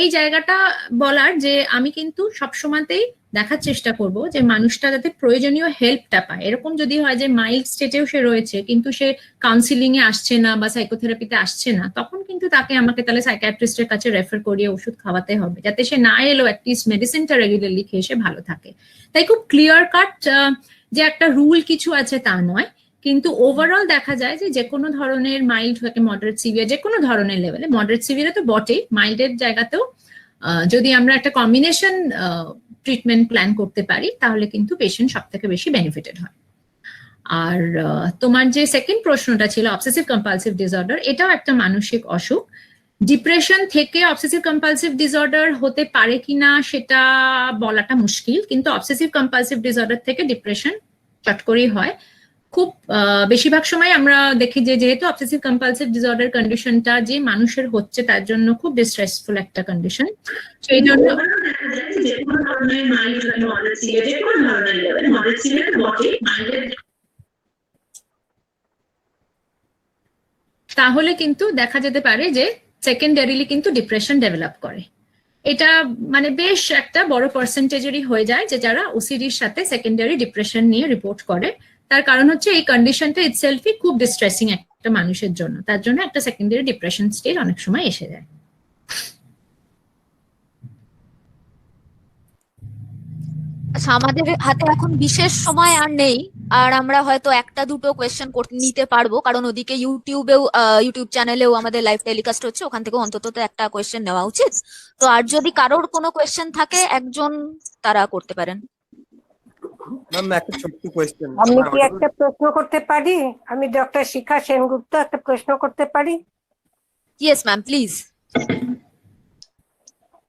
এই জায়গাটা বলার যে আমি কিন্তু সবসময়তেই দেখার চেষ্টা করব যে মানুষটা যাতে প্রয়োজনীয় হেল্পটা পায়। এরকম যদি হয় যে মাইল্ড স্টেটেও সে রয়েছে কিন্তু সে কাউন্সিলিং এ আসছে না বা সাইকোথেরাপিতে আসছে না, তখন কিন্তু তাকে আমাকে তাহলে সাইকিয়াট্রিস্টের কাছে রেফার করিয়ে ওষুধ খাওয়াতে হবে, যাতে সে না এলেও অ্যাটলিস্ট মেডিসিনটা রেগুলারলি খেয়ে সে ভালো থাকে। তাই খুব ক্লিয়ার কাট যে একটা রুল কিছু আছে তা নয়, কিন্তু ওভারঅল দেখা যায় যে কোনো ধরনের মাইল্ড থেকে মডারেট সিভিয়ার, যে কোনো ধরনের লেভেলে, মডারেট সিভিয়ারে তো বটেই, মাইল্ডের জায়গাতেও যদি আমরা একটা কম্বিনেশন ট্রিটমেন্ট প্ল্যান করতে পারি, তাহলে কিন্তু পেশেন্ট সব থেকে বেশি বেনিফিটেড হয়। আর তোমার যে সেকেন্ড প্রশ্নটা ছিল অবসেসিভ কম্পালসিভ ডিসঅর্ডার, এটাও একটা মানসিক অসুখ। ডিপ্রেশন থেকে অবসেসিভ কম্পালসিভ ডিসঅর্ডার হতে পারে কিনা সেটা বলাটা মুশকিল, কিন্তু অবসেসিভ কম্পালসিভ ডিসঅর্ডার থেকে ডিপ্রেশন চট করেই হয়। খুব বেশিরভাগ সময় আমরা দেখি যে যেহেতু অবসেসিভ কম্পালসিভ ডিসঅর্ডার কন্ডিশনটা যে মানুষের হচ্ছে তার জন্য খুব ডিস্ট্রেসফুল একটা কন্ডিশন, সেই জন্য তাহলে কিন্তু দেখা যেতে পারে যে সেকেন্ডারিলি কিন্তু ডিপ্রেশন ডেভেলপ করে। এটা মানে বেশ একটা বড় পার্সেন্টেজেরই হয়ে যায় যে যারা ওসিডির সাথে সেকেন্ডারি ডিপ্রেশন নিয়ে রিপোর্ট করে। তার কারণ হচ্ছে এই কন্ডিশনটা ইটসেলফই খুব ডিস্ট্রেসিং একটা মানুষের জন্য, তার জন্য একটা সেকেন্ডারি ডিপ্রেশন স্টেজ অনেক সময় এসে যায়। আচ্ছা, আমাদের হাতে এখন বিশেষ সময় আর নেই, আর আমরা হয়তো একটা দুটো কোয়েশ্চেন নিতে পারবো, কারণ ওদিকে ইউটিউব চ্যানেলেও আমাদের লাইভ টেলিকাস্ট হচ্ছে, ওখান থেকে অন্তত একটা কোয়েশ্চেন নেওয়া উচিত। তো আর যদি কারোর কোনো কোয়েশ্চেন থাকে একজন তারা করতে পারেন। একটা ছোট্ট কোয়েশ্চেন, আমি কি একটা প্রশ্ন করতে পারি? আমি ডক্টর শিখা সেনগুপ্ত একটা প্রশ্ন করতে পারি? Yes ma'am, please.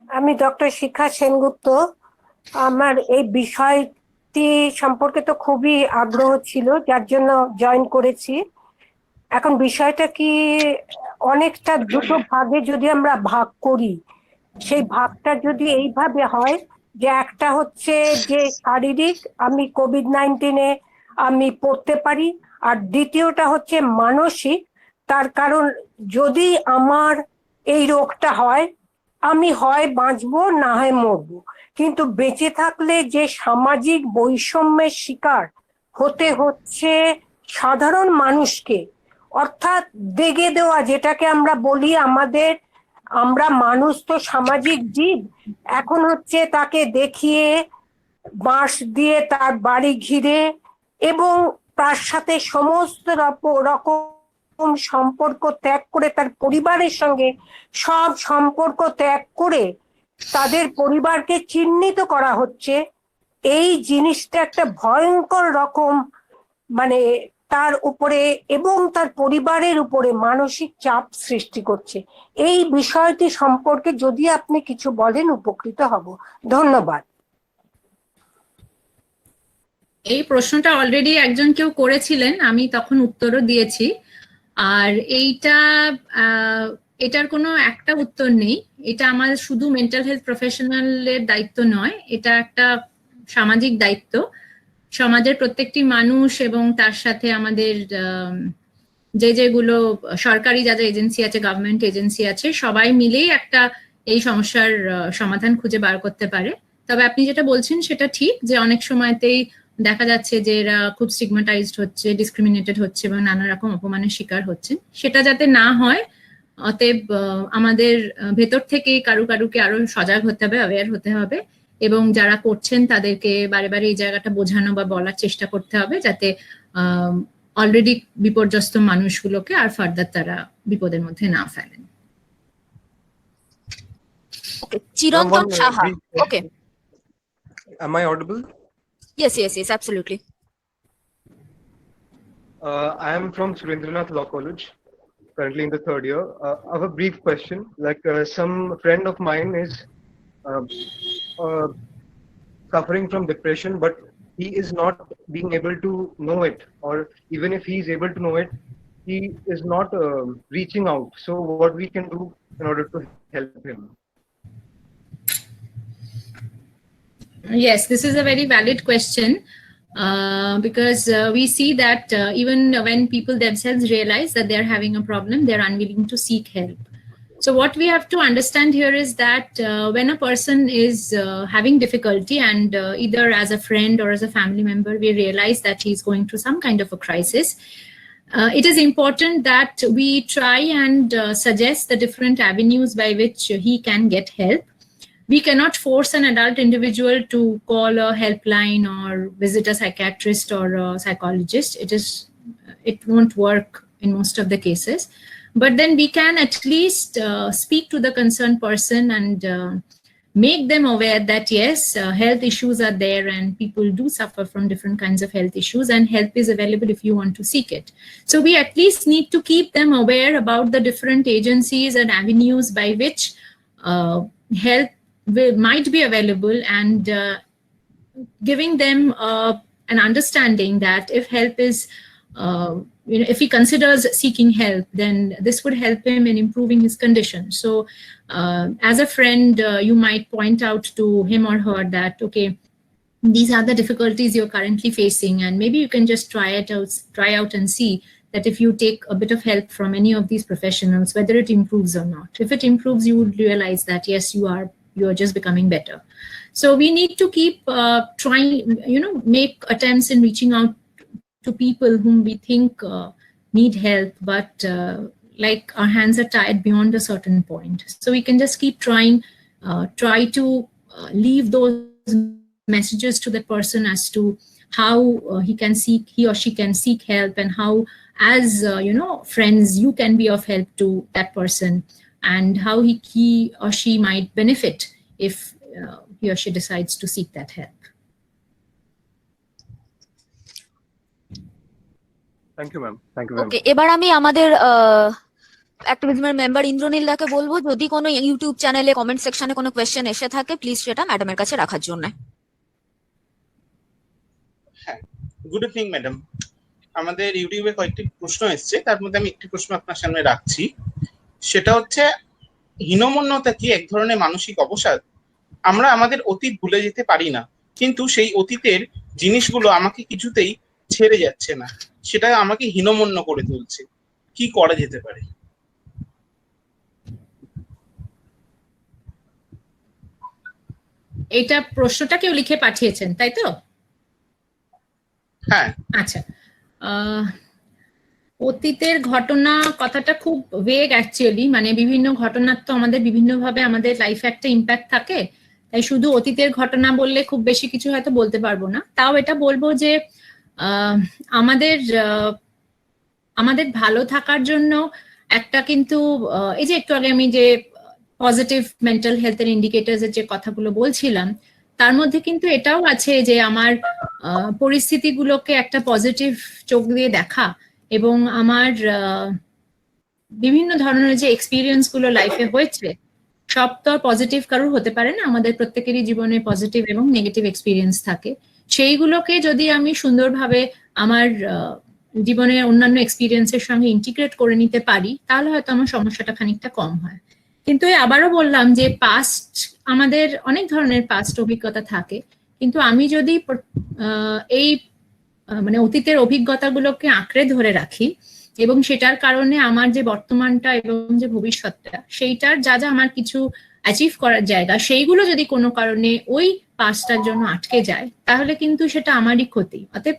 আমি ডক্টর শিখা সেনগুপ্ত। আমার এই বিষয়টি সম্পর্কে তো খুবই আগ্রহ ছিল, যার জন্য জয়েন করেছি। এখন বিষয়টা কি অনেকটা দুটো ভাগে যদি আমরা ভাগ করি, সেই ভাগটা যদি এইভাবে হয় যে একটা হচ্ছে যে শারীরিক, আমি কোভিড-19 আমি পড়তে পারি, আর দ্বিতীয়টা হচ্ছে মানসিক। তার কারণ যদি আমার এই রোগটা হয়, আমি হয় বাঁচবো না হয় মরবো, কিন্তু বেঁচে থাকলে যে সামাজিক বৈষম্যের শিকার হতে হচ্ছে সাধারণ মানুষকে, অর্থাৎ দেগে দেওয়া, যেটাকে আমরা বলি আমরা মানুষ তো সামাজিক জীব, এখন হচ্ছে তাকে দেখিয়ে বাঁশ দিয়ে তার বাড়ি ঘিরে এবং তার সাথে সমস্ত রকম সম্পর্ক ত্যাগ করে, তার পরিবারের সঙ্গে সব সম্পর্ক ত্যাগ করে তাদের পরিবারকে চিহ্নিত করা হচ্ছে। এই জিনিসটা একটা ভয়ঙ্কর রকম মানে তার উপরে এবং তার পরিবারের উপরে মানসিক চাপ সৃষ্টি করছে। এই বিষয়টি সম্পর্কে যদি আপনি কিছু বলেন উপকৃত হব। ধন্যবাদ। এই প্রশ্নটা অলরেডি একজন কেউ করেছিলেন, আমি তখন উত্তরও দিয়েছি। আর এটার কোনো একটা উত্তর নেই। এটা আমার শুধু মেন্টাল হেলথ প্রফেশনালের দায়িত্ব নয়, এটা একটা সামাজিক দায়িত্ব। সমাজের প্রত্যেকটি মানুষ এবং তার সাথে আমাদের যেগুলো সরকারি যা এজেন্সি আছে, গভর্নমেন্ট এজেন্সি আছে, সবাই মিলেই একটা এই সমস্যার সমাধান খুঁজে বার করতে পারে। তবে আপনি যেটা বলছেন সেটা ঠিক, যে অনেক সময়তেই দেখা যাচ্ছে যে এরা খুব স্টিগমাটাইজড হচ্ছে, ডিসক্রিমিনেটেড হচ্ছে এবং নানা রকম অপমানের শিকার হচ্ছে। সেটা যাতে না হয়, অতএব আমাদের ভেতর থেকেই কারুকে আরো সজাগ হতে হবে, অ্যাওয়্যার হতে হবে, এবং যারা করছেন তাদেরকে বারে বারে এই জায়গাটা বোঝানো বা বলার চেষ্টা করতে হবে, যাতে অলরেডি বিপর্যস্ত মানুষগুলোকে আর ফার্দার তারা বিপদের মধ্যে না ফেলেন। ওকে, চিরন্তন One Saha. brief okay, Am I audible? yes, absolutely. I am from Surendranath Law College, currently in the third year. I have a brief question. Like some friend of mine is suffering from depression, but he is not being able to know it, or even if he is able to know it, he is not reaching out. So what we can do in order to help him? Yes, this is a very valid question, because we see that even when people themselves realize that they're having a problem, they're unwilling to seek help. So what we have to understand here is that when a person is having difficulty, and either as a friend or as a family member, we realize that he's going through some kind of a crisis, it is important that we try and suggest the different avenues by which he can get help. We cannot force an adult individual to call a helpline or visit a psychiatrist or a psychologist. It won't work in most of the cases. But then we can at least speak to the concerned person and make them aware that yes, health issues are there and people do suffer from different kinds of health issues, and help is available if you want to seek it. So we at least need to keep them aware about the different agencies and avenues by which help might be available, and giving them an understanding that if help is if he considers seeking help, then this would help him in improving his condition. So as a friend, you might point out to him or her that, okay, these are the difficulties you're currently facing, and maybe you can just try out and see that if you take a bit of help from any of these professionals, whether it improves or not. If it improves, you would realize that yes, you are just becoming better. So we need to keep trying, make attempts in reaching out to people whom we think need help, but like our hands are tied beyond a certain point. So we can just keep trying, try to leave those messages to the person as to how he or she can seek help, and how as friends you can be of help to that person, and how he or she might benefit if he or she decides to seek that help. Thank you, ma'am. Thank you very okay, much. এবার আমি আমাদের অ্যাক্টিভিজমের member Indranil দাকে বলবো, যদি কোনো YouTube চ্যানেলে comment সেকশনে কোনো কোয়েশ্চেন এসে থাকে, প্লিজ সেটা ম্যাডামের কাছে রাখার জন্য। হ্যাঁ, গুড ইভিনিং ম্যাডাম। আমাদের ইউটিউবে কয়েকটি প্রশ্ন এসেছে, তার মধ্যে আমি একটি প্রশ্ন আপনার সামনে রাখছি। সেটা হচ্ছে, হীনমন্যতা কি এক ধরনের মানসিক অবসাদ? আমরা আমাদের অতীত ভুলে যেতে পারি না, কিন্তু সেই অতীতের জিনিসগুলো আমাকে কিছুতেই ছেড়ে যাচ্ছে না, সেটা আমাকে হীনমন্য করে তুলছে। কি করা যেতে পারে? এটা প্রশ্নটা কেউ লিখে পাঠিয়েছেন, তাই তো? হ্যাঁ। আচ্ছা, অতীতের ঘটনা কথাটা খুব ভেগ অ্যাকচুয়ালি, মানে বিভিন্ন ঘটনার তো আমাদের বিভিন্নভাবে আমাদের লাইফে একটা ইম্প্যাক্ট থাকে, তাই শুধু অতীতের ঘটনা বললে খুব বেশি কিছু হয়তো বলতে পারবো না। তাও এটা বলবো যে আহ, আমাদের আমাদের ভালো থাকার জন্য একটা কিন্তু এই যে একটু আগে আমি যে পজিটিভ মেন্টাল হেলথের ইন্ডিকেটরস এর যে কথাগুলো বলছিলাম, তার মধ্যে কিন্তু এটাও আছে যে আমার পরিস্থিতিগুলোকে একটা পজিটিভ চোখ দিয়ে দেখা, এবং আমার বিভিন্ন ধরনের যে এক্সপিরিয়েন্স গুলো লাইফে হয়েছে সব তো পজিটিভ কারোর হতে পারে না, আমাদের প্রত্যেকেরই জীবনে পজিটিভ এবং নেগেটিভ এক্সপিরিয়েন্স থাকে। সেইগুলোকে যদি আমি সুন্দরভাবে আমার জীবনের অন্যান্য এক্সপিরিয়েন্সের সঙ্গে ইন্টিগ্রেট করে নিতে পারি, তাহলে হয়তো আমার সমস্যাটা খানিকটা কম হয়। কিন্তু আবারও বললাম যে পাস্ট, আমাদের অনেক ধরনের পাস্ট অভিজ্ঞতা থাকে, কিন্তু আমি যদি এই মানে অতীতের অভিজ্ঞতাগুলোকে আঁকড়ে ধরে রাখি এবং সেটার কারণে আমার যে বর্তমানটা এবং যে ভবিষ্যৎটা, সেইটার যা যা আমার কিছু অ্যাচিভ করার জায়গা, সেইগুলো যদি কোনো কারণে ওই পাস্টটার জন্য আটকে যায়, তাহলে কিন্তু সেটা আমারই ক্ষতি। অতএব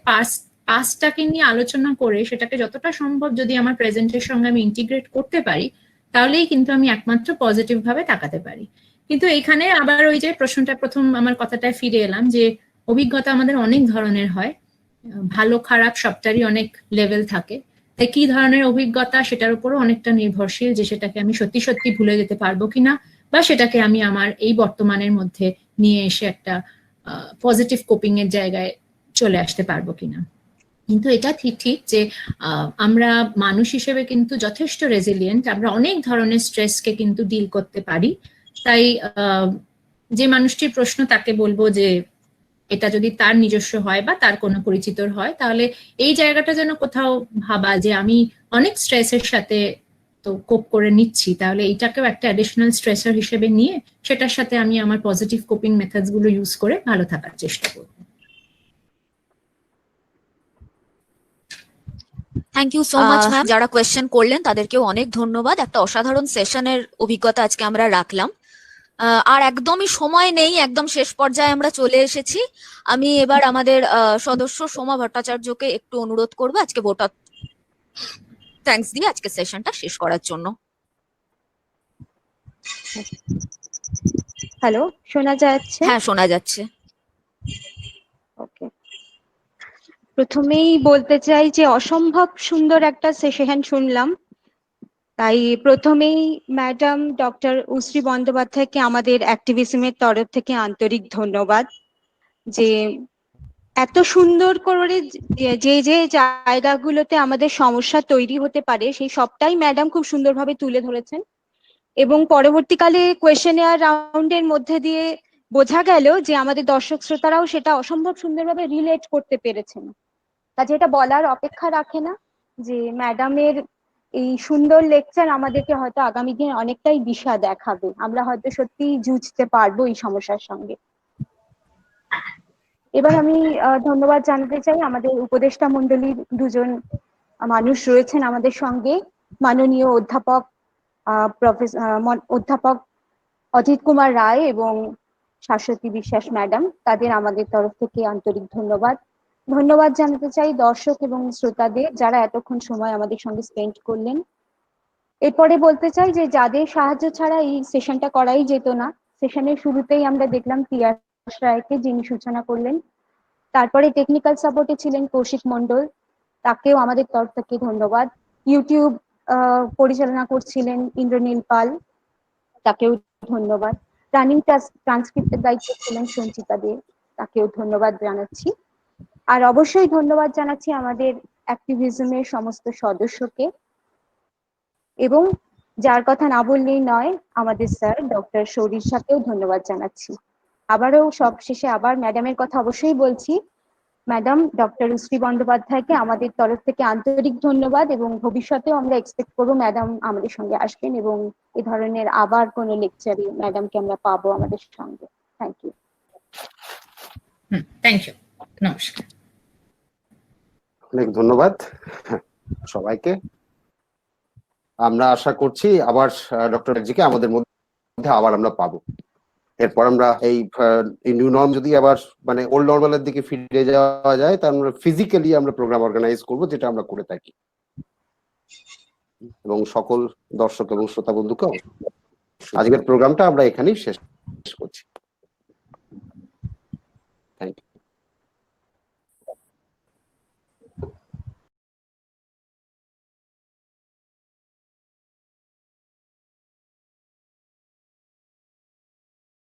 পাস্টটাকে নিয়ে আলোচনা করে সেটাকে যতটা সম্ভব যদি আমার প্রেজেন্টের সঙ্গে আমি ইন্টিগ্রেট করতে পারি, তাহলেই কিন্তু আমি একমাত্র পজিটিভ ভাবে তাকাতে পারি। কিন্তু এইখানে আবার ওই যে প্রশ্নটা, প্রথম আমার কথাটায় ফিরে এলাম যে অভিজ্ঞতা আমাদের অনেক ধরনের হয়, ভালো খারাপ সবটারই অনেক লেভেল থাকে, তাই কি ধরনের অভিজ্ঞতা সেটার উপরও অনেকটা নির্ভরশীল যে সেটাকে আমি সত্যি সত্যি ভুলে যেতে পারবো কিনা, বা সেটাকে আমি আমার এই বর্তমানের মধ্যে নিয়ে এসে একটা পজিটিভ কোপিং এর জায়গায় চলে আসতে পারবো কিনা। কিন্তু এটা ঠিক যে আমরা মানুষ হিসেবে কিন্তু যথেষ্ট রেজিলিয়েন্ট, আমরা অনেক ধরনের স্ট্রেসকে কিন্তু ডিল করতে পারি। তাই যে মানুষটির প্রশ্ন, তাকে বলবো যে এটা যদি তার নিজস্ব হয় বা তার কোনো পরিচিতর হয়, তাহলে এই জায়গাটা যেন কোথাও ভাবা যে আমি অনেক স্ট্রেসের সাথে তো কোপ করে নিচ্ছি, তাহলে এইটাকেও একটা অ্যাডিশনাল স্ট্রেসার হিসেবে নিয়ে সেটার সাথে আমি আমার পজিটিভ কোপিং মেথডস গুলো ইউজ করে ভালো থাকার চেষ্টা করব। Thank you so much ma'am. যারা কোয়েশ্চেন করলেন তাদেরকেও অনেক ধন্যবাদ। একটা অসাধারণ সেশনের অভিজ্ঞতা আজকে আমরা রাখলাম। আর একদমই সময় নেই, একদম শেষ পর্যায়ে আমরা চলে এসেছি। আমি এবার আমাদের সদস্য সোমা ভট্টাচার্যকে একটু অনুরোধ করবো আজকে ভোট অফ থ্যাঙ্কস দিয়ে আজকে সেশনটা শেষ করার জন্য। হ্যালো, শোনা যাচ্ছে? হ্যাঁ, শোনা যাচ্ছে। ওকে, প্রথমেই বলতে চাই যে অসম্ভব সুন্দর একটা সেশন শুনলাম, তাই প্রথমেই ম্যাডাম ডক্টর উশ্রী বন্দ্যোপাধ্যায়কে আমাদের অ্যাক্টিভিজমের তরফ থেকে আন্তরিক ধন্যবাদ যে এত সুন্দর করে যে যে জায়গাগুলোতে আমাদের সমস্যা তৈরি হতে পারে সেই সবটাই ম্যাডাম খুব সুন্দরভাবে তুলে ধরেছেন, এবং পরবর্তীকালে কোয়েশ্চেন এয়ার রাউন্ডের মধ্যে দিয়ে বোঝা গেল যে আমাদের দর্শক শ্রোতারাও সেটা অসম্ভব সুন্দরভাবে রিলেট করতে পেরেছেন। কাজে এটা বলার অপেক্ষা রাখে না যে ম্যাডামের এই সুন্দর লেকচার আমাদেরকে হয়তো আগামী দিনে অনেকটাই দিশা দেখাবে, আমরা হয়তো সত্যিই জুঝতে পারবো এই সমস্যার সঙ্গে। এবার আমি ধন্যবাদ জানাতে চাই আমাদের উপদেষ্টা মণ্ডলীর দুজন মানুষ রয়েছেন আমাদের সঙ্গে, মাননীয় অধ্যাপক অধ্যাপক অজিত কুমার রায় এবং শাশ্বতী বিশ্বাস ম্যাডাম, তাদের আমাদের তরফ থেকে আন্তরিক ধন্যবাদ। ধন্যবাদ জানাতে চাই দর্শক এবং শ্রোতাদের যারা এতক্ষণ সময় আমাদের সঙ্গে স্পেন্ড করলেন। এরপরে বলতে চাই যে যাদের সাহায্য ছাড়া এই সেশনটা করাই যেত না, সেশনের শুরুতেই আমরা দেখলাম পিয়াস রায়কে, যিনি সূচনা করলেন। তারপরে টেকনিক্যাল সাপোর্টে ছিলেন কৌশিক মণ্ডল, তাকেও আমাদের তরফ থেকে ধন্যবাদ। ইউটিউব পরিচালনা করছিলেন ইন্দ্রনীল পাল, তাকেও ধন্যবাদ। রানিং ট্রান্সক্রিপ্টের দায়িত্বে ছিলেন সঞ্চিতা দে, তাকেও ধন্যবাদ জানাচ্ছি। আর অবশ্যই ধন্যবাদ জানাচ্ছি আমাদের অ্যাক্টিভিজমের সমস্ত সদস্যকে, এবং যার কথা না বললেই নয় আমাদের স্যার ডক্টর শৌরির সাথেও ধন্যবাদ জানাচ্ছি। আবারও সবশেষে আবার ম্যাডামের কথা অবশ্যই বলছি, ম্যাডাম ডক্টর উশ্রী বন্দ্যোপাধ্যায়কে আমাদের তরফ থেকে আন্তরিক ধন্যবাদ, এবং ভবিষ্যতেও আমরা এক্সপেক্ট করবো ম্যাডাম আমাদের সঙ্গে আসবেন এবং এ ধরনের আবার কোনো লেকচারে ম্যাডামকে আমরা পাবো আমাদের সঙ্গে। Thank you. থ্যাংক ইউ, নমস্কার। অনেক ধন্যবাদ সবাইকে। আমরা আশা করছি আবার ডক্টর জিকে আমাদের মধ্যে আবার আমরা পাবো। এরপর আমরা এই নিউ নর্ম যদি আবার মানে ওল্ড নর্মালের দিকে ফিরে যাওয়া যায়, তাহলে আমরা ফিজিক্যালি আমরা প্রোগ্রাম অর্গানাইজ করবো, যেটা আমরা করে থাকি। এবং সকল দর্শক এবং শ্রোতা বন্ধুকে আজকের প্রোগ্রামটা আমরা এখানেই শেষ করছি। Thank you.